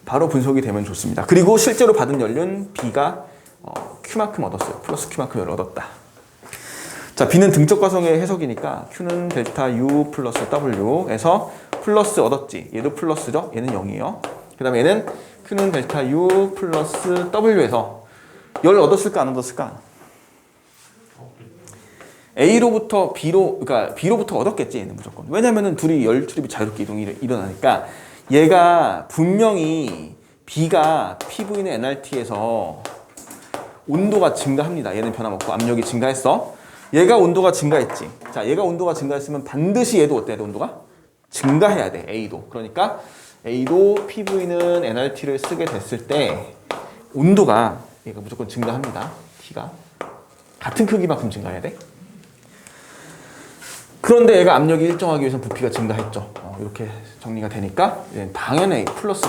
바로 분석이 되면 좋습니다. 그리고 실제로 받은 연료는 B가 Q만큼 얻었어요. 플러스 Q만큼 연료를 얻었다. 자, B는 등적 과정의 해석이니까 Q는 델타 U 플러스 W에서 플러스 얻었지. 얘도 플러스죠. 얘는 0이에요. 그 다음에 얘는 Q는 델타 U 플러스 W에서 열 얻었을까 안 얻었을까? A로부터 그러니까 B로부터 얻었겠지. 얘는 무조건. 왜냐면은 둘이 열 출입이 자유롭게 이동이 일어나니까 얘가 분명히 B가 PV는 nRT에서 온도가 증가합니다. 얘는 변함없고 압력이 증가했어. 얘가 온도가 증가했지. 자, 얘가 온도가 증가했으면 반드시 얘도 어때야 돼? 온도가 증가해야 돼. A도. 그러니까 A도 PV는 nRT를 쓰게 됐을 때 온도가 얘가 무조건 증가합니다. T가 같은 크기만큼 증가해야 돼. 그런데 얘가 압력이 일정하기 위해서 부피가 증가했죠. 이렇게 정리가 되니까 당연히 플러스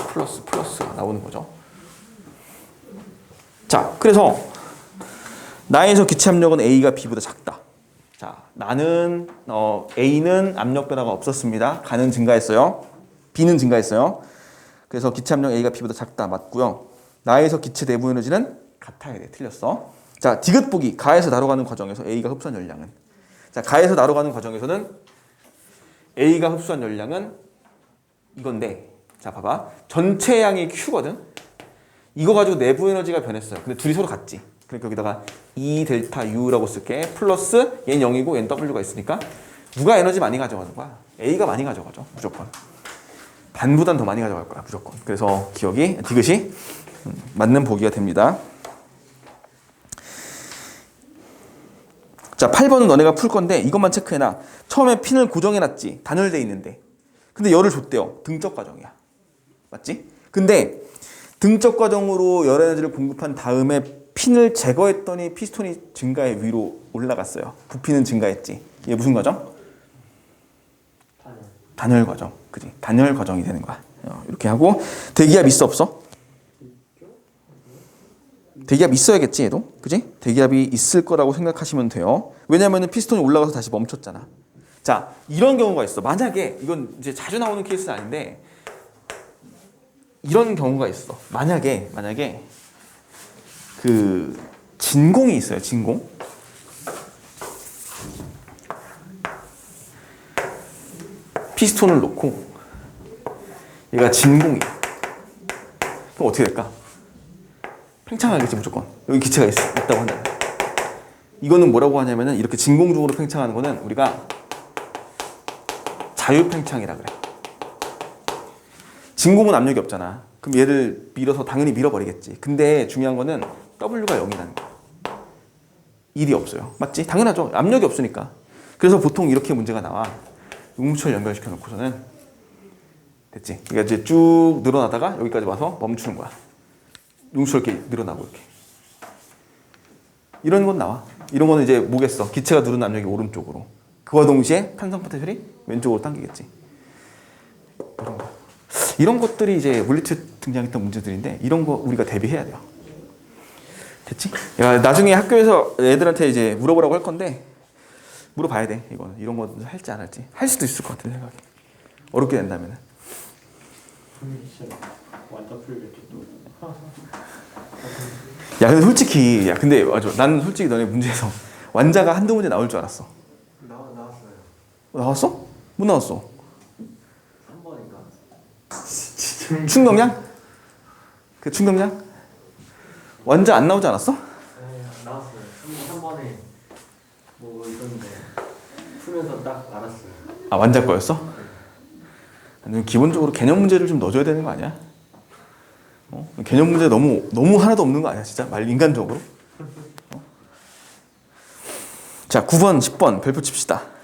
나오는 거죠. 자, 그래서 나에서 기체 압력은 A가 B보다 작다. 자, 나는 A는 압력 변화가 없었습니다. 가는 증가했어요. B는 증가했어요. 그래서 기체 압력 A가 B보다 작다. 맞고요. 나에서 기체 내부 에너지는 같아야 돼. 틀렸어. 자, 디귿 보기. 가에서 나로 가는 과정에서 A가 흡수한 열량은, 자, 가에서 나로 가는 과정에서는 A가 흡수한 열량은 이건데, 자, 봐봐. 전체 양이 Q거든. 이거 가지고 내부 에너지가 변했어요. 근데 둘이 서로 같지. 그러니까 여기다가 E 델타 U라고 쓸게. 플러스 얘는 0이고 얘는 W가 있으니까 누가 에너지 많이 가져가는 거야? A가 많이 가져가죠. 무조건. 반보단 더 많이 가져갈 거야. 무조건. 그래서 기억이 디귿이 맞는 보기가 됩니다. 자, 8번은 너네가 풀 건데 이것만 체크해놔. 처음에 핀을 고정해놨지. 단열돼 있는데. 근데 열을 줬대요. 등적 과정이야. 맞지? 근데 등적 과정으로 열 에너지를 공급한 다음에 핀을 제거했더니 피스톤이 증가해 위로 올라갔어요. 부피는 증가했지. 이게 무슨 과정? 단열 과정. 그지? 단열 과정이 되는 거야. 이렇게 하고 대기압 있어 없어? 대기압 있어야겠지 얘도. 그지? 대기압이 있을 거라고 생각하시면 돼요. 왜냐면은 피스톤이 올라가서 다시 멈췄잖아. 자, 이런 경우가 있어. 만약에 이건 이제 자주 나오는 케이스는 아닌데 이런 경우가 있어. 만약에 그 진공이 있어요. 진공. 피스톤을 놓고 얘가 진공이야. 그럼 어떻게 될까? 팽창하겠지 무조건. 여기 기체가 있다고 한다면. 이거는 뭐라고 하냐면은 이렇게 진공중으로 팽창하는 거는 우리가 자유팽창이라 그래. 진공은 압력이 없잖아. 그럼 얘를 밀어서 당연히 밀어버리겠지. 근데 중요한 거는 W가 0이라는 거야. 일이 없어요. 맞지? 당연하죠. 압력이 없으니까. 그래서 보통 이렇게 문제가 나와. 용철 연결시켜 놓고서는 됐지? 그러니까 이제 쭉 늘어나다가 여기까지 와서 멈추는 거야. 용철 이렇게 늘어나고 이렇게. 이런 건 나와. 이런 거는 이제 뭐겠어? 기체가 누르는 압력이 오른쪽으로. 그와 동시에 탄성 포텐셜이 왼쪽으로 당기겠지. 이런 거. 이런 것들이 이제 물리투에 등장했던 문제들인데 이런 거 우리가 대비해야 돼요. 됐지? 야, 나중에 학교에서 애들한테 이제 물어보라고 할 건데 물어봐야 돼. 이거는 이런 거 할지 안 할지 할 수도 있을 것 같은 생각이. 어렵게 된다면은. 완전 풀겠죠 또. 야, 근데 솔직히 근데 맞아. 나는 솔직히 너네 문제에서 완자가 한두 문제 나올 줄 알았어. 나왔어요. 나왔어? 못 나왔어. 3번인가? 충동량? 그 충격량? 완전 안 나오지 않았어? 네, 나왔어요. 한 번에 뭐 있었는데 풀면서 딱 알았어요. 아, 완자 거였어? 아니, 기본적으로 개념 문제를 좀 넣어줘야 되는 거 아니야? 개념 문제 너무 하나도 없는 거 아니야, 진짜? 인간적으로? 자, 9번, 10번 별표 칩시다.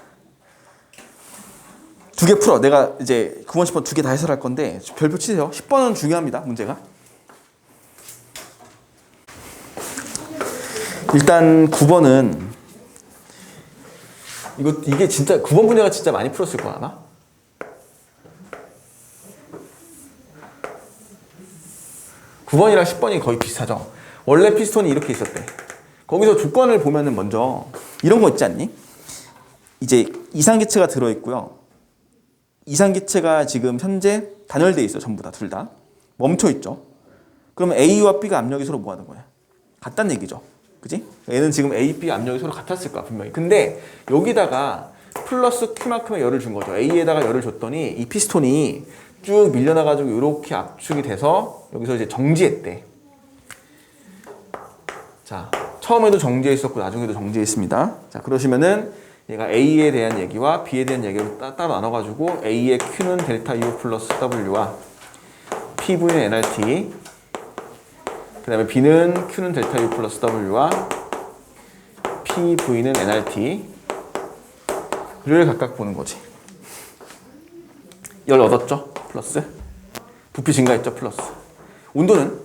두 개 풀어. 내가 이제 9번, 10번 두 개 다 해설할 건데 별표 치세요. 10번은 중요합니다, 문제가. 일단 9번은 이게 진짜 9번 문제가 진짜 많이 풀었을 거야, 아마. (9번이랑) (10번이) 거의 비슷하죠. 원래 피스톤이 이렇게 있었대. 거기서 조건을 보면은 먼저 이런 거 있지 않니? 이제 이상기체가 들어있고요. 이상기체가 지금 현재 단열돼 있어. 전부 다, 둘 다 멈춰 있죠. 그러면 A와 B가 압력이 서로 뭐 하는 거야? 같다는 얘기죠. 그지? 얘는 지금 A, B 압력이 서로 같았을 거야, 분명히. 근데 여기다가 플러스 Q만큼의 열을 준 거죠. A에다가 열을 줬더니 이 피스톤이 쭉 밀려나가지고 이렇게 압축이 돼서 여기서 이제 정지했대. 자, 처음에도 정지했었고 나중에도 정지했습니다. 자, 그러시면은 얘가 A에 대한 얘기와 B에 대한 얘기를 따로 나눠가지고 A의 Q는 델타 U 플러스 W와 PV는 nRT, 그 다음에 B는 Q는 델타 U 플러스 W와 PV는 nRT를 각각 보는 거지. 열 얻었죠? 플러스. 부피 증가했죠? 플러스. 온도는?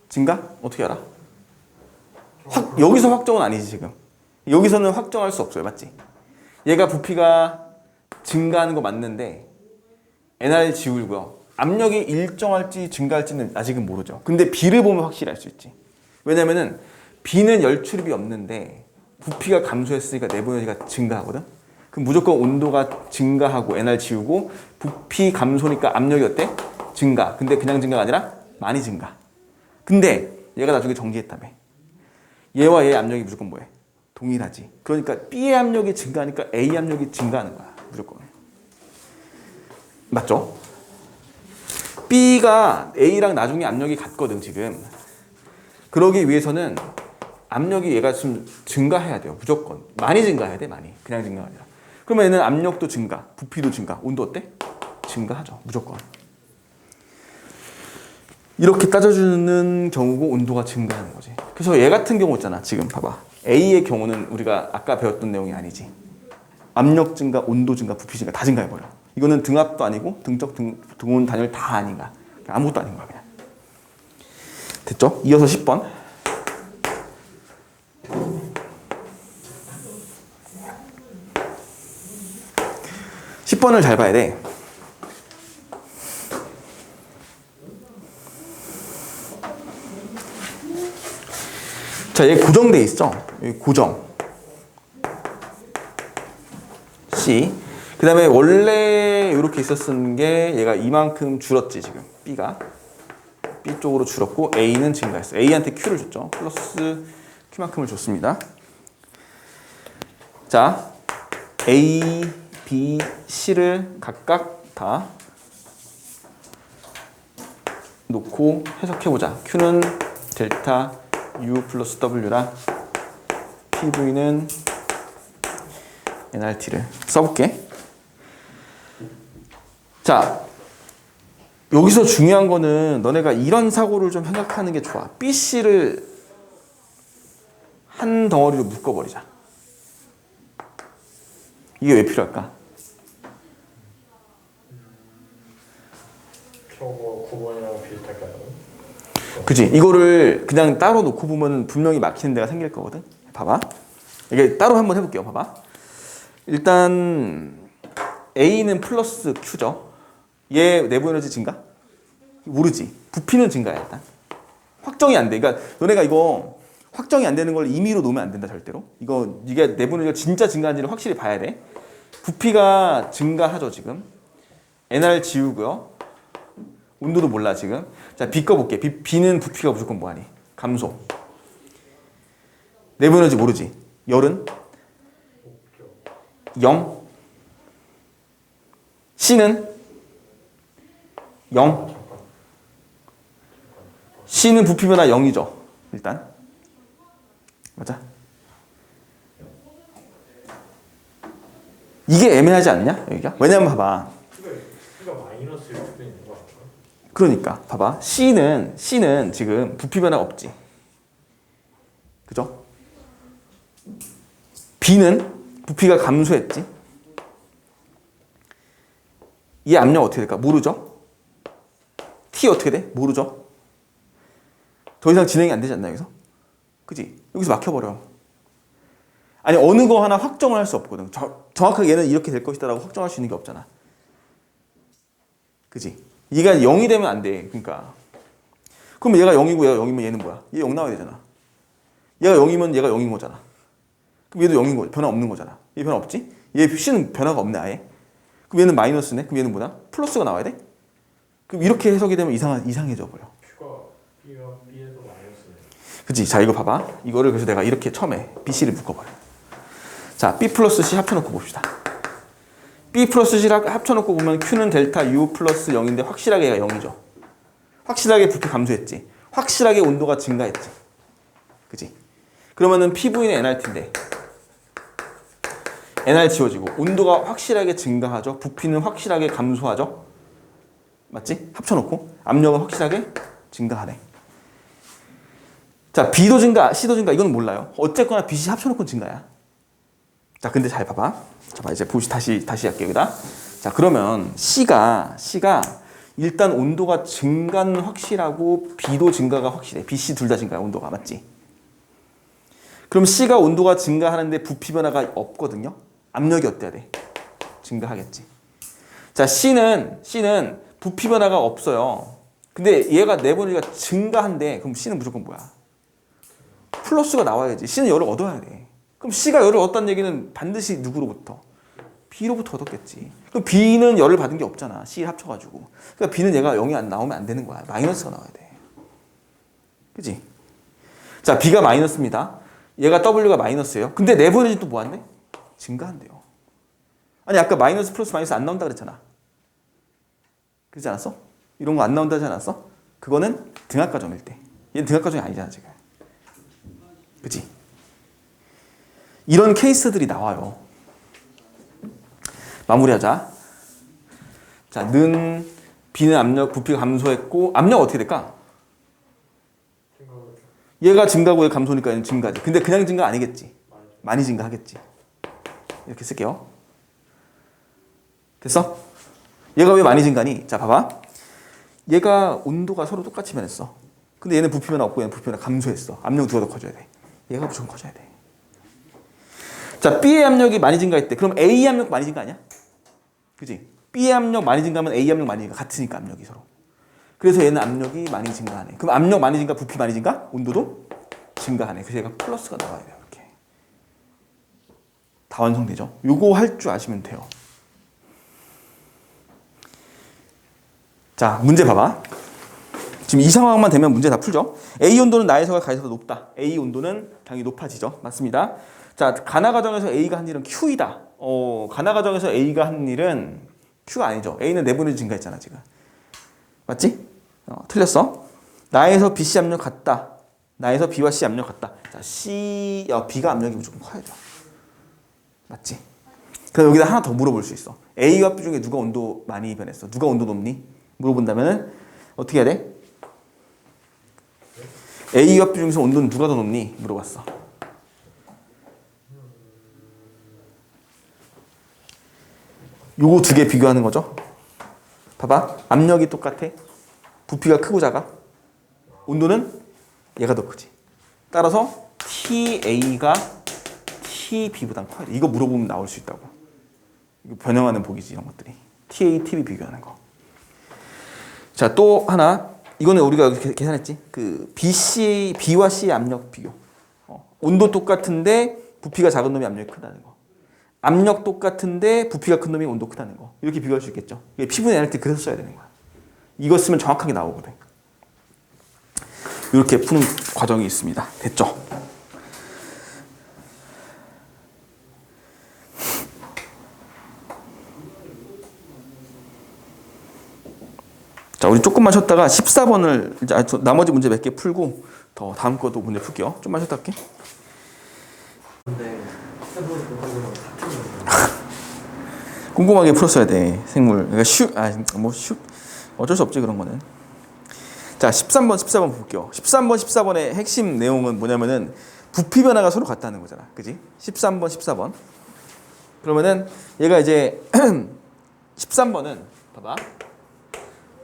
증가? 어떻게 알아? 여기서 확정은 아니지, 지금. 여기서는 확정할 수 없어요, 맞지? 얘가 부피가 증가하는 거 맞는데 NR 지울고요. 압력이 일정할지 증가할지는 아직은 모르죠. 근데 B를 보면 확실히 알 수 있지. 왜냐면은 B는 열 출입이 없는데 부피가 감소했으니까 내부 에너지가 증가하거든. 그럼 무조건 온도가 증가하고 NR 지우고 부피 감소니까 압력이 어때? 증가. 근데 그냥 증가가 아니라 많이 증가. 근데 얘가 나중에 정지했다며. 얘와 얘의 압력이 무조건 뭐해? 동일하지. 그러니까 B의 압력이 증가하니까 A 압력이 증가하는 거야. 무조건. 맞죠? B가 A랑 나중에 압력이 같거든, 지금. 그러기 위해서는 압력이 얘가 좀 증가해야 돼요. 무조건. 많이 증가해야 돼, 많이. 그냥 증가가 아니라. 그러면 얘는 압력도 증가, 부피도 증가, 온도 어때? 증가하죠. 무조건. 이렇게 따져주는 경우고 온도가 증가하는 거지. 그래서 얘 같은 경우 있잖아. 지금 봐봐. A의 경우는 우리가 아까 배웠던 내용이 아니지. 압력 증가, 온도 증가, 부피 증가 다 증가해버려. 이거는 등압도 아니고 등적, 등온, 단열 다 아닌가. 아무것도 아닌 거야, 그냥. 됐죠? 이어서 10번. (10번을) 잘 봐야 돼. 자, 얘 고정돼 있어. 여기 고정. C. 그 다음에 원래 이렇게 있었던 게 얘가 이만큼 줄었지, 지금. B가. B 쪽으로 줄었고 A는 증가했어. A한테 Q를 줬죠. 플러스 Q만큼을 줬습니다. 자, A, B, C를 각각 다 놓고 해석해보자. Q는 델타 U 플러스 W라 PV는 nRT를 써볼게. 자, 여기서 중요한 거는 너네가 이런 사고를 좀 생각하는 게 좋아. BC를 한 덩어리로 묶어버리자. 이게 왜 필요할까? 저거 9번이랑 비슷할까요? 그치? 이거를 그냥 따로 놓고 보면 분명히 막히는 데가 생길 거거든. 봐봐. 이게 따로 한번 해볼게요. 봐봐. 일단 A는 플러스 Q죠. 얘 내부 에너지 증가? 모르지. 부피는 증가야, 일단. 확정이 안 돼. 그러니까 너네가 이거 확정이 안 되는 걸 임의로 놓으면 안 된다, 절대로. 이게 내부 에너지가 진짜 증가한지를 확실히 봐야 돼. 부피가 증가하죠, 지금. NR 지우고요. 온도도 몰라, 지금. 자, B 거 볼게. B는 부피가 무조건 뭐하니? 감소. 내부 에너지 모르지. 열은? 0. C는? 0. C는 부피 변화 0이죠. 일단. 맞아? 이게 애매하지 않냐? 여기가? 왜냐면 봐봐. P가 마이너스일 수도 있는 거 아닌가? 그러니까 봐봐. C는 지금 부피 변화가 없지. 그죠? B는 부피가 감소했지. 이 압력 어떻게 될까? 모르죠? T 어떻게 돼? 모르죠? 더 이상 진행이 안 되지 않나 여기서? 그지? 여기서 막혀버려. 아니 어느 거 하나 확정을 할 수 없거든. 정확하게 얘는 이렇게 될 것이다라고 확정할 수 있는 게 없잖아. 그지? 얘가 0이 되면 안 돼. 그러니까 그럼 얘가 0이고 얘가 0이면 얘는 뭐야? 얘 0 나와야 되잖아. 얘가 0이면 얘가 0인 거잖아. 그럼 얘도 0인 거지. 변화 없는 거잖아. 얘 변화 없지? 얘 C는 변화가 없네 아예. 그럼 얘는 마이너스네. 그럼 얘는 뭐야? 플러스가 나와야 돼? 그럼 이렇게 해석이 되면 이상해져 버려. B가 B에서 마이너스네. 그치? 자 이거 봐봐. 이거를 그래서 내가 이렇게 처음에 BC를 묶어버려. 자 B 플러스 C 합쳐놓고 봅시다. B 플러스 C를 합쳐놓고 보면 Q는 델타 U 플러스 0인데 확실하게 얘가 0이죠. 확실하게 부피 감소했지. 확실하게 온도가 증가했지. 그치? 그러면은 P분의 nRT인데 nR 지워지고 온도가 확실하게 증가하죠. 부피는 확실하게 감소하죠. 맞지? 합쳐놓고 압력은 확실하게 증가하네. 자 B도 증가, C도 증가 이건 몰라요. 어쨌거나 BC 합쳐놓고 증가야. 자 근데 잘 봐봐. 자 이제 다시 할게요. 여기다. 자 그러면 C가 일단 온도가 증가는 확실하고 B도 증가가 확실해. B, C 둘 다 증가야 온도가. 맞지? 그럼 C가 온도가 증가하는데 부피 변화가 없거든요. 압력이 어때야 돼? 증가하겠지. 자 C는 부피 변화가 없어요. 근데 얘가 내보내기가 증가한데 그럼 C는 무조건 뭐야? 플러스가 나와야지. C는 열을 얻어야 돼. 그럼 C가 열을 얻었다는 얘기는 반드시 누구로부터? B로부터 얻었겠지. 그럼 B는 열을 받은 게 없잖아. C를 합쳐가지고. 그러니까 B는 얘가 0이 안 나오면 안 되는 거야. 마이너스가 나와야 돼. 그치? 자, B가 마이너스입니다. 얘가 W가 마이너스예요. 근데 내보내지 또 뭐한대? 증가한대요. 아니 아까 마이너스 플러스 마이너스 안 나온다 그랬잖아. 그러지 않았어? 이런 거 안 나온다 하지 않았어? 그거는 등합과정일 때. 얘는 등합과정이 아니잖아 지금. 그치? 이런 케이스들이 나와요. 마무리하자. 자, B는 압력, 부피가 감소했고 압력 어떻게 될까? 얘가 증가고 얘 감소니까 얘는 증가지. 근데 그냥 증가 아니겠지. 많이 증가하겠지. 이렇게 쓸게요. 됐어? 얘가 왜 많이 증가니? 자, 봐봐. 얘가 온도가 서로 똑같이 변했어. 근데 얘는 부피 변화 없고 얘는 부피 변화 감소했어. 압력 누가 더 커져야 돼? 얘가 무조건 커져야 돼. 자, B의 압력이 많이 증가했대. 그럼 A 압력 많이 증가 아니야? 그지? B의 압력 많이 증가하면 A 압력 많이 증가. 같으니까 압력이 서로. 그래서 얘는 압력이 많이 증가하네. 그럼 압력 많이 증가, 부피 많이 증가? 온도도 증가하네. 그래서 얘가 플러스가 나와야 돼요. 이렇게. 다 완성되죠? 요거 할 줄 아시면 돼요. 자, 문제 봐봐. 지금 이 상황만 되면 문제 다 풀죠? A 온도는 나에서가 가에서 높다. A 온도는 당연히 높아지죠. 맞습니다. 자, 가나 과정에서 A가 한 일은 Q이다. 가나 과정에서 A가 한 일은 Q가 아니죠. A는 내분의 증가했잖아, 지금. 맞지? 틀렸어. 나에서 BC 압력 같다. 나에서 B와 C 압력 같다. 자, B가 압력이 무조건 커야죠. 맞지? 그럼 여기다 하나 더 물어볼 수 있어. A와 B 중에 누가 온도 많이 변했어? 누가 온도 높니? 물어본다면은 어떻게 해야 돼? A와 B 중에서 온도는 누가 더 높니? 물어봤어. 요거 두 개 비교하는 거죠. 봐봐. 압력이 똑같아. 부피가 크고 작아. 온도는 얘가 더 크지. 따라서 TA가 TB보다 커야 돼. 이거 물어보면 나올 수 있다고. 이거 변형하는 복이지 이런 것들이. TA, TB 비교하는 거. 자, 또 하나. 이거는 우리가 계산했지. 그 B와 C의 압력 비교. 온도 똑같은데 부피가 작은 놈이 압력이 크다는 거. 압력 똑같은데 부피가 큰 놈이 온도 크다는 거. 이렇게 비교할 수 있겠죠. 이게 P분의 nRT 그래서 써야 되는 거야. 이거 쓰면 정확하게 나오거든. 이렇게 푸는 과정이 있습니다. 됐죠? 자, 우리 조금만 쉬었다가 14번을 이제 나머지 문제 몇 개 풀고 더 다음 것도 문제 풀게요. 좀만 쉬었다 할게. 근데 학생들 그거랑 같은 거예요. 꼼꼼하게 풀었어야 돼. 생물. 그러니까 어쩔 수 없지 그런 거는. 자, 14번 볼게요. 14번의 핵심 내용은 뭐냐면은 부피 변화가 서로 같다는 거잖아. 그지? 14번. 그러면은 얘가 이제 13번은 봐봐.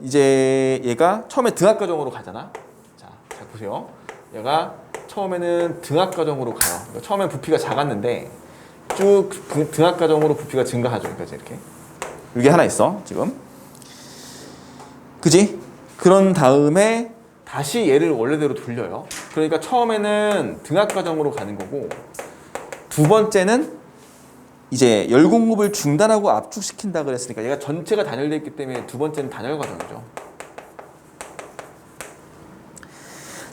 이제 얘가 처음에 등압 과정으로 가잖아. 자, 잘 보세요. 얘가 처음에는 등압 과정으로 가요. 그러니까 처음엔 부피가 작았는데 쭉 등압 과정으로 부피가 증가하죠. 그러니까 이렇게. 이게 하나 있어. 지금. 그지? 그런 다음에 다시 얘를 원래대로 돌려요. 그러니까 처음에는 등압 과정으로 가는 거고 두 번째는 이제 열 공급을 중단하고 압축시킨다 그랬으니까 얘가 전체가 단열되어 있기 때문에 두 번째는 단열 과정이죠.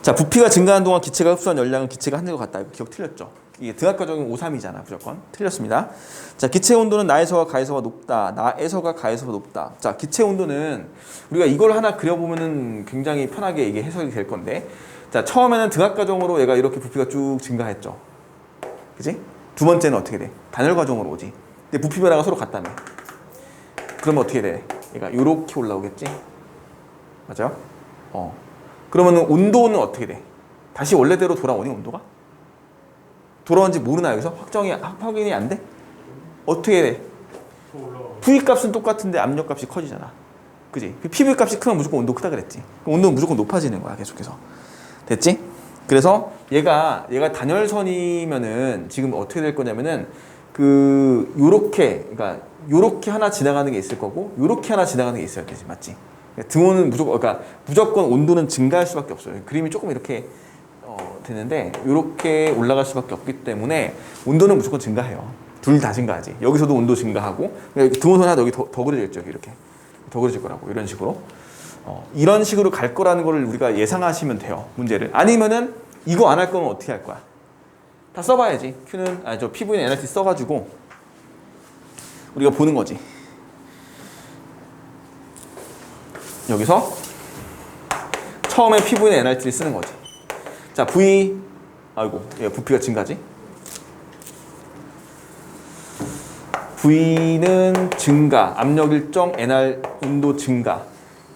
자, 부피가 증가하는 동안 기체가 흡수한 열량은 기체가 한일과 같다. 이거 기억 틀렸죠? 이게 등압 과정은 5,3이잖아. 무조건. 틀렸습니다. 자, 기체 온도는 나에서와 가에서가 높다. 나에서가 가에서가 높다. 자, 기체 온도는 우리가 이걸 하나 그려보면은 굉장히 편하게 이게 해석이 될 건데, 자, 처음에는 등압 과정으로 얘가 이렇게 부피가 쭉 증가했죠. 그지? 두 번째는 어떻게 돼? 단열 과정으로 오지. 근데 부피 변화가 서로 같다며. 그러면 어떻게 돼? 얘가 이렇게 올라오겠지? 맞아요? 그러면 온도는 어떻게 돼? 다시 원래대로 돌아오니 온도가? 돌아온지 모르나 여기서? 확인이 안 돼? 어떻게 돼? V 값은 똑같은데 압력 값이 커지잖아. 그지? PV 값이 크면 무조건 온도 크다 그랬지. 그럼 온도는 무조건 높아지는 거야 계속해서. 됐지? 그래서 얘가 단열선이면은 지금 어떻게 될 거냐면은 그러니까 요렇게 하나 지나가는 게 있을 거고 요렇게 하나 지나가는 게 있어야 되지. 맞지? 등온은 무조건 온도는 증가할 수밖에 없어요. 그림이 조금 이렇게 되는데 이렇게 올라갈 수밖에 없기 때문에 온도는 무조건 증가해요. 둘 다 증가하지. 여기서도 온도 증가하고 등온선 하나 여기 더 그려져 있죠. 이렇게 더 그려질 거라고 이런 식으로 이런 식으로 갈 거라는 걸 우리가 예상하시면 돼요. 문제를. 아니면은 이거 안 할 거면 어떻게 할 거야? 다 써봐야지. PV는 NRT 써가지고 우리가 보는 거지. 여기서 처음에 PV는 NRT를 쓰는 거지. 자, 부피가 증가지. V는 증가, 압력 일정, NR 온도 증가.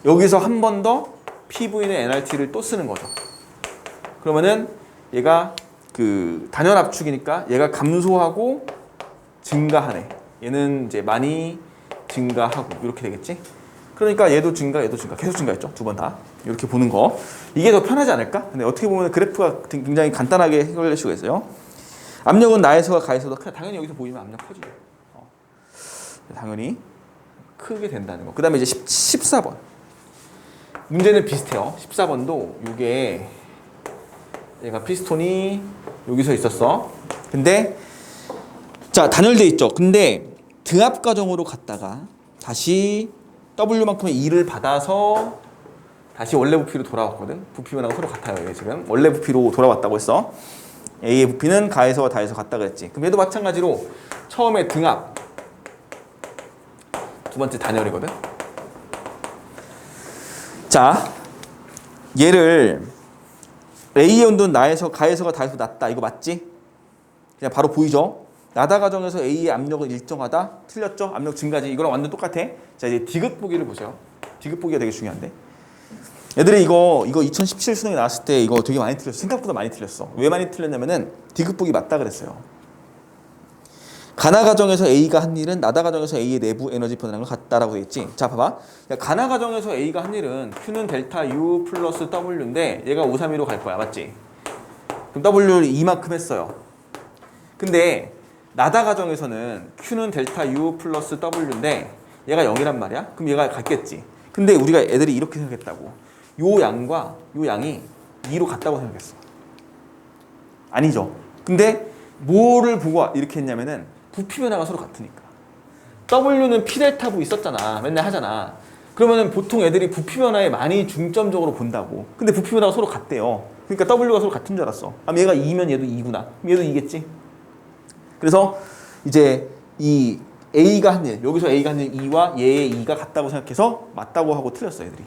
여기서 한 번 더 PV는 NRT를 또 쓰는 거죠. 그러면은 얘가 단열 압축이니까 얘가 감소하고 증가하네. 얘는 이제 많이 증가하고 이렇게 되겠지. 그러니까 얘도 증가, 계속 증가했죠. 두 번 다. 이렇게 보는 거. 이게 더 편하지 않을까? 근데 어떻게 보면 그래프가 굉장히 간단하게 해결될 수가 있어요. 압력은 나에서가 가에서도 당연히 여기서 보이면 압력 커지죠. 당연히 크게 된다는 거. 그 다음에 이제 14번. 문제는 비슷해요. 14번도 이게 얘가 피스톤이 여기서 있었어. 근데 자, 단열돼 있죠. 근데 등압 과정으로 갔다가 다시 W만큼의 E를 받아서 다시 원래 부피로 돌아왔거든. 부피 변화가 서로 같아요. 얘 지금 원래 부피로 돌아왔다고 했어. A의 부피는 가에서와 다에서 같다 그랬지. 그럼 얘도 마찬가지로 처음에 등압, 두 번째 단열이거든. 자, 얘를 A의 온도는 나에서 가에서가 다에서 낮다. 이거 맞지? 그냥 바로 보이죠? 나다 과정에서 A의 압력은 일정하다. 틀렸죠? 압력 증가지. 이거랑 완전 똑같아. 자, 이제 디귿 보기를 보세요. 디귿 보기가 되게 중요한데. 얘들이 이거 2017 수능에 나왔을 때 이거 되게 많이 틀렸어. 생각보다 많이 틀렸어. 왜 많이 틀렸냐면은 디귿 보기 맞다 그랬어요. 가나 과정에서 A가 한 일은 나다 과정에서 A의 내부 에너지 변화량과 같다라고 돼 있지. 자, 봐봐. 가나 과정에서 A가 한 일은 Q는 델타 U 플러스 W인데 얘가 532로 갈 거야. 맞지? 그럼 W를 이만큼 했어요. 근데 나다 과정에서는 Q는 델타 U 플러스 W인데 얘가 0이란 말이야. 그럼 얘가 갔겠지. 근데 우리가 애들이 이렇게 생각했다고. 요 양과 요 양이 2로 같다고 생각했어. 아니죠. 근데 뭐를 보고 이렇게 했냐면은 부피 변화가 서로 같으니까. W는 P 델타 V 있었잖아. 맨날 하잖아. 그러면은 보통 애들이 부피 변화에 많이 중점적으로 본다고. 근데 부피 변화가 서로 같대요. 그러니까 W가 서로 같은 줄 알았어. 그럼 얘가 2면 얘도 2구나. 그럼 얘도 2겠지. 그래서 이제 이 A가 한 일, 여기서 A가 한 일 2와 얘의 2가 같다고 생각해서 맞다고 하고 틀렸어 애들이.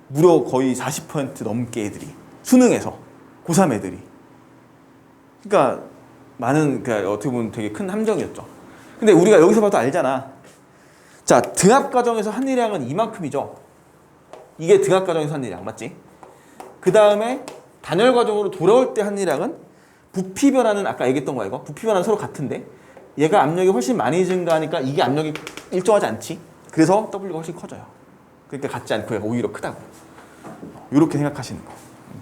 무려 거의 40% 넘게 애들이 수능에서 고3 애들이. 그러니까 많은 그러니까 어떻게 보면 되게 큰 함정이었죠. 근데 우리가 여기서 봐도 알잖아. 자, 등합 과정에서 한일량은 이만큼이죠. 이게 등합 과정에서 한일량 맞지? 그 다음에 단열 과정으로 돌아올 때 한일량은 부피 변화는 아까 얘기했던 거야 이거. 부피 변화는 서로 같은데 얘가 압력이 훨씬 많이 증가하니까 이게 압력이 일정하지 않지. 그래서 W가 훨씬 커져요. 그러니까 같지 않고 얘가 오히려 크다고. 이렇게 생각하시는 거.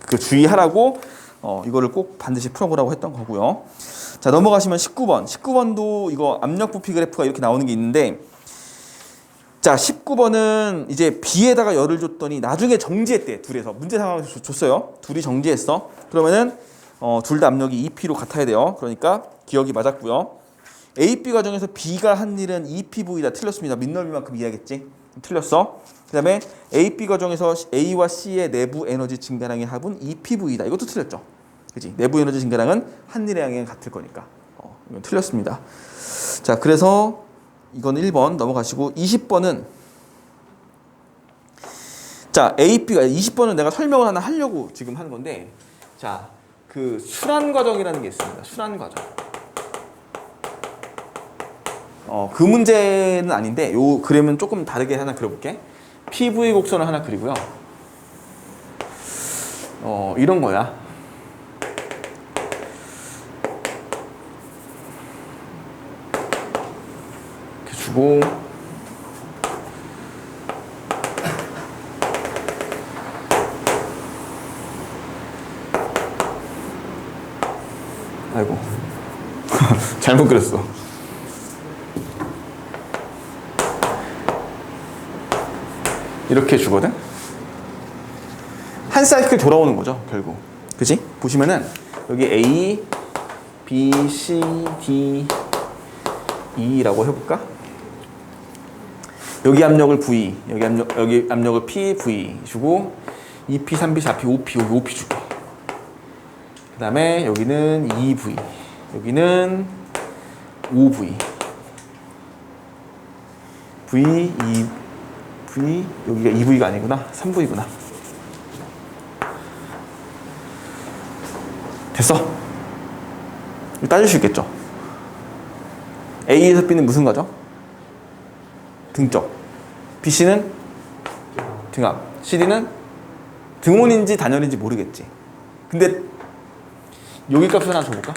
그 주의하라고 이거를 꼭 반드시 풀어보라고 했던 거고요. 자, 넘어가시면 19번. 19번도 이거 압력 부피 그래프가 이렇게 나오는 게 있는데 자, 19번은 이제 B에다가 열을 줬더니 나중에 정지했대. 둘에서 문제 상황에서 줬어요. 둘이 정지했어. 그러면은 둘 다 압력이 EP로 같아야 돼요. 그러니까 기억이 맞았고요. AB 과정에서 B가 한 일은 EPV다. 틀렸습니다. 민넓이만큼 이해하겠지? 틀렸어. 그 다음에 AB 과정에서 A와 C의 내부 에너지 증가량의 합은 EPV다. 이것도 틀렸죠. 그치? 내부 에너지 증가량은 한 일의 양이 같을 거니까. 이건 틀렸습니다. 자, 그래서 이건 1번 넘어가시고 20번은 자, AP가 20번은 내가 설명을 하나 하려고 지금 하는 건데 자, 그 순환 과정이라는 게 있습니다. 순환 과정. 그 문제는 아닌데 요 그림은 조금 다르게 하나 그려볼게. PV 곡선을 하나 그리고요. 이런 거야. 이렇게 주고 아이고 잘못 그렸어. 이렇게 주거든. 한 사이클 돌아오는 거죠 결국. 그치? 보시면은 여기 A, B, C, D, E라고 해볼까? 여기 압력을 V, 여기 압력을 P, V 주고 2P, 3P, 4P, 5P, 여기 5P 주고 그 다음에 여기는 2V, 여기는 5V, V, 2, V, 여기가 2V가 아니구나. 3V구나. 됐어. 이거 따질 수 있겠죠. A에서 B는 무슨 거죠? 등적. BC는 등합. CD는 등온인지 단열인지 모르겠지. 근데 여기 값을 하나 줘볼까?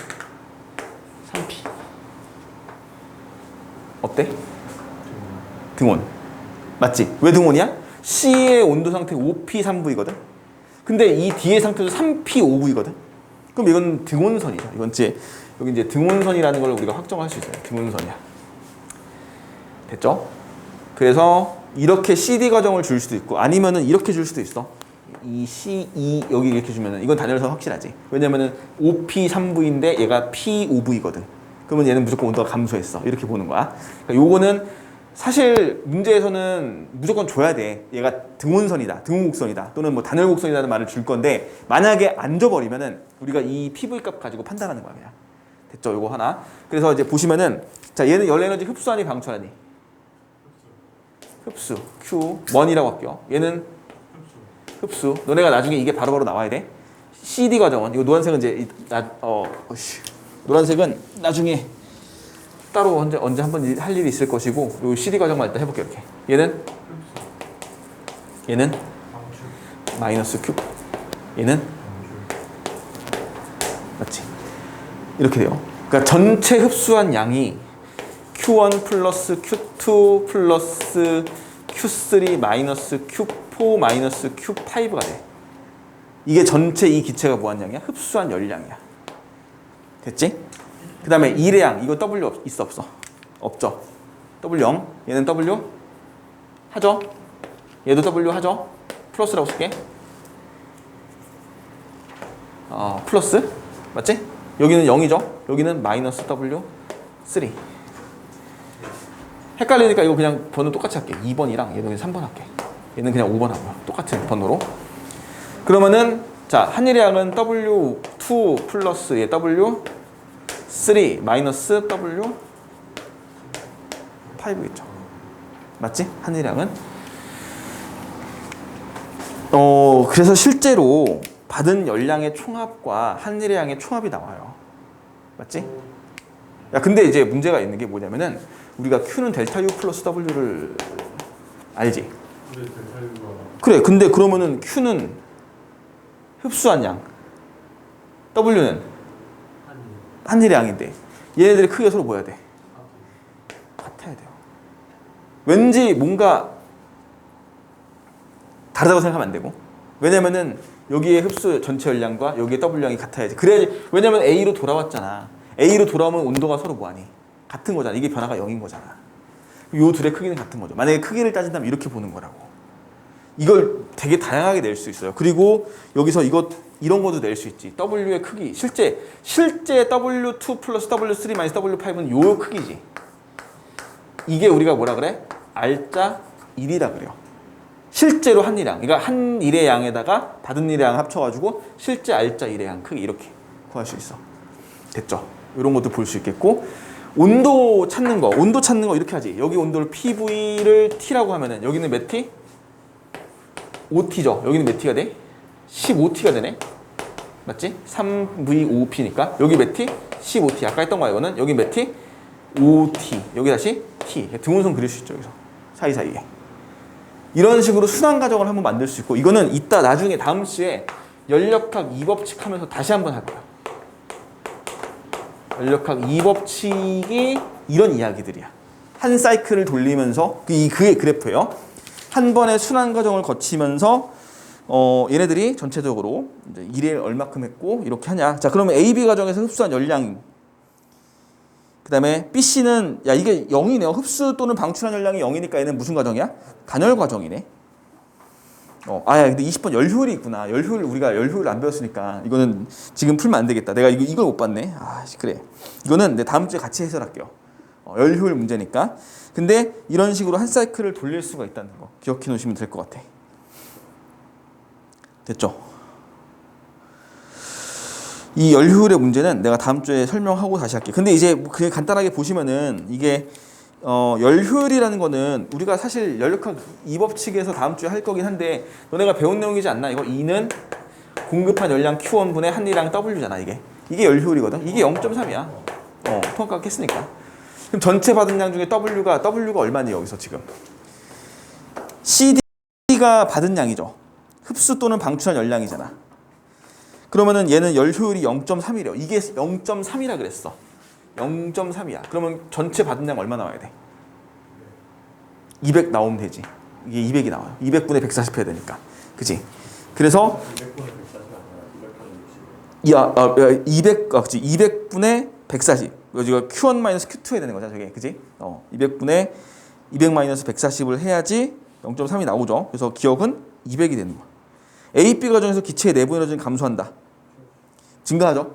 3P. 어때? 등온. 맞지? 왜 등온이야? C의 온도 상태 5P 3V거든? 근데 이 D의 상태도 3P 5V거든? 그럼 이건 등온선이죠. 이건 여기 이제 등온선이라는 걸 우리가 확정할 수 있어요. 등온선이야. 됐죠? 그래서 이렇게 CD 과정을 줄 수도 있고 아니면은 이렇게 줄 수도 있어. 이 C2 여기 이렇게 주면은 이건 단열선 확실하지. 왜냐면은 5P 3V인데 얘가 P 5V거든. 그러면 얘는 무조건 온도가 감소했어. 이렇게 보는 거야. 그러니까 요거는 사실 문제에서는 무조건 줘야 돼. 얘가 등온선이다, 등온곡선이다, 또는 뭐 단열곡선이라는 말을 줄 건데 만약에 안 줘버리면은 우리가 이 PV 값 가지고 판단하는 거야 그냥. 됐죠? 요거 하나. 그래서 이제 보시면은 자 얘는 열 에너지 흡수하니 방출하니? 흡수. Q 먼이라고 할게요. 얘는 흡수. 너네가 나중에 이게 바로바로 나와야 돼. CD 과정은 이거 노란색은 이제 노란색은 나중에 따로 언제 한번 할 일이 있을 것이고 요 CD 과정만 일단 해볼게요. 이렇게 얘는 마이너스 Q, 얘는 맞지? 이렇게 돼요. 그러니까 전체 흡수한 양이 Q1 플러스 Q2 플러스 Q3 마이너스 Q4 마이너스 Q5가 돼. 이게 전체 이 기체가 뭐한 양이야? 흡수한 열량이야. 됐지? 그 다음에 일의 이거 W 있어 없어? 없죠. W0 얘는 W 하죠? 얘도 W 하죠? 플러스라고 쓸게. 플러스 맞지? 여기는 0이죠? 여기는 마이너스 W3. 헷갈리니까 이거 그냥 번호 똑같이 할게. 2번이랑 얘는 3번 할게. 얘는 그냥 5번 하고요. 똑같은 번호로. 그러면은 자 한일의 양은 W2 플러스 얘 W3 마이너스 W5겠죠. 맞지? 한일의 양은 그래서 실제로 받은 열량의 총합과 한일의 양의 총합이 나와요. 맞지? 야, 근데 이제 문제가 있는 게 뭐냐면은 우리가 Q는 델타 U 플러스 W를 알지? 근데 델타유가 그래. 근데 그러면은 Q는 흡수한 양, W는 한 한일의 양인데 얘네들의 크기가 서로 뭐야 돼? 같아야 돼요. 왠지 뭔가 다르다고 생각하면 안 되고. 왜냐면은 여기에 흡수 전체 열량과 여기에 W량이 같아야지. 그래야지. 왜냐면 A로 돌아왔잖아. A로 돌아오면 온도가 서로 뭐하니? 같은 거잖아. 이게 변화가 0인 거잖아. 요 둘의 크기는 같은 거죠. 만약에 크기를 따진다면 이렇게 보는 거라고. 이걸 되게 다양하게 낼 수 있어요. 그리고 여기서 이런 것도 낼 수 있지. W의 크기. 실제 W2 플러스 W3 마이너스 W5는 요 크기지. 이게 우리가 뭐라 그래? R자 1이라 그래요. 실제로 한 일의 양. 그러니까 한 일의 양에다가 받은 일의 양 합쳐가지고 실제 R자 일의 양 크기 이렇게 구할 수 있어. 됐죠? 이런 것도 볼 수 있겠고. 온도 찾는 거 이렇게 하지. 여기 온도를 PV를 T라고 하면은 여기는 몇 T? 5T죠. 여기는 몇 T가 돼? 15T가 되네. 맞지? 3V5P니까 여기 몇 T? 15T. 아까 했던 거야 이거는. 여기 몇 T? 5T. 여기 다시 T. 등운선 그릴 수 있죠. 여기서 사이사이에. 이런 식으로 순환 가정을 한번 만들 수 있고 이거는 이따 나중에 다음 시에 연력학 2법칙 하면서 다시 한번 할 거야. 연력학 2법칙이 이런 이야기들이야. 한 사이클을 돌리면서 그의 그래프예요. 한 번의 순환 과정을 거치면서 얘네들이 전체적으로 이제 1에 얼마큼 했고 이렇게 하냐. 자, 그러면 AB 과정에서 흡수한 열량. 그다음에 BC는 야 이게 0이네요. 흡수 또는 방출한 열량이 0이니까 얘는 무슨 과정이야? 단열 과정이네. 근데 20번 열효율이 있구나. 열효율 우리가 열효율 안 배웠으니까 이거는 지금 풀면 안 되겠다. 내가 이걸 못 봤네. 그래. 이거는 내 다음 주에 같이 해설할게요. 열효율 문제니까. 근데 이런 식으로 한 사이클을 돌릴 수가 있다는 거 기억해 놓으시면 될 것 같아. 됐죠? 이 열효율의 문제는 내가 다음 주에 설명하고 다시 할게. 근데 이제 그냥 간단하게 보시면은 이게 열효율이라는 거는 우리가 사실 연력학 2법칙에서 다음 주에 할 거긴 한데 너네가 배운 내용이지 않나? 이거 E는 공급한 열량 Q1분의 한일량 W잖아 이게. 이게 열효율이거든. 이게 0.3이야. 통합각 했으니까. 그럼 전체 받은 양 중에 W가 얼마니 여기서 지금? CD가 받은 양이죠. 흡수 또는 방출한 열량이잖아. 그러면은 얘는 열효율이 0.3이래요. 이게 0.3이라 그랬어. 0.3이야. 그러면 전체 받은 양 얼마 나와야 돼? 200 나오면 되지. 이게 200이 나와요. 200분의 140 해야 되니까. 그치? 그래서 200분의 140. 여기가 Q1-Q2 해야 되는 거잖아, 저게. 그치? 200분의 200-140을 해야지 0.3이 나오죠. 그래서 기억은 200이 되는 거야. A, B 과정에서 기체의 내부 에너지는 감소한다. 증가하죠?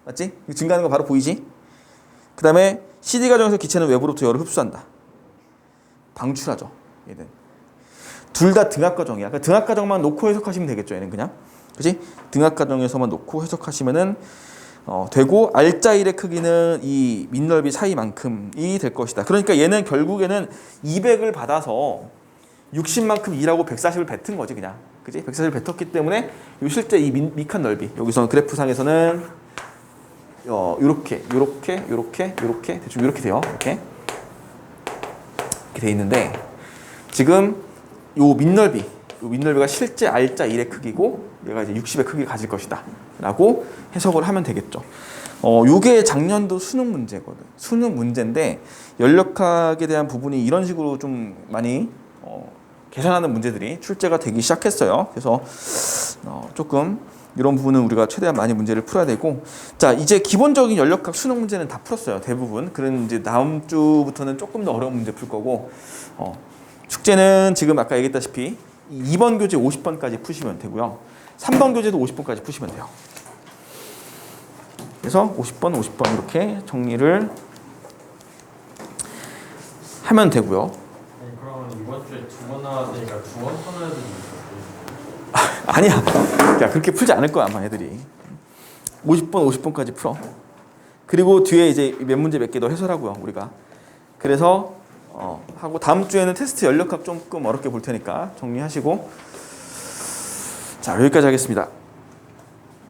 맞지? 증가하는 거 바로 보이지? 그 다음에 CD 과정에서 기체는 외부로부터 열을 흡수한다. 방출하죠. 얘는. 둘 다 등압 과정이야. 그러니까 등압 과정만 놓고 해석하시면 되겠죠. 얘는 그냥. 그치? 등압 과정에서만 놓고 해석하시면은 되고 R자 1의 크기는 이 민넓이 사이만큼이 될 것이다. 그러니까 얘는 결국에는 200을 받아서 60만큼 2라고 140을 뱉은 거지 그냥. 그치? 140을 뱉었기 때문에 실제 이 미칸 넓이 여기서 그래프상에서는 요렇게 대충 요렇게 돼요. 이렇게 돼 있는데 지금 요 민넓이가 실제 R자 1의 크기고 얘가 이제 60의 크기를 가질 것이다 라고 해석을 하면 되겠죠. 요게 작년도 수능 문제거든. 수능 문제인데 연력학에 대한 부분이 이런 식으로 좀 많이 계산하는 문제들이 출제가 되기 시작했어요. 그래서 조금 이런 부분은 우리가 최대한 많이 문제를 풀어야 되고, 자 이제 기본적인 연력학 수능 문제는 다 풀었어요. 대부분. 그런 이제 다음 주부터는 조금 더 어려운 문제 풀 거고, 숙제는 지금 아까 얘기했다시피 2번 교재 50번까지 푸시면 되고요. 3번 교재도 50번까지 푸시면 돼요. 그래서 50번 이렇게 정리를 하면 되고요. 그러면 이번 주에 2번 나왔으니까 2번 푸는 애들이 있어요. 아니야. 야, 그렇게 풀지 않을 거야, 아마 애들이. 50번까지 풀어. 그리고 뒤에 이제 몇 문제 몇 개 더 해설하고요, 우리가. 그래서 하고 다음 주에는 테스트 연력학 조금 어렵게 볼 테니까 정리하시고 자, 여기까지 하겠습니다.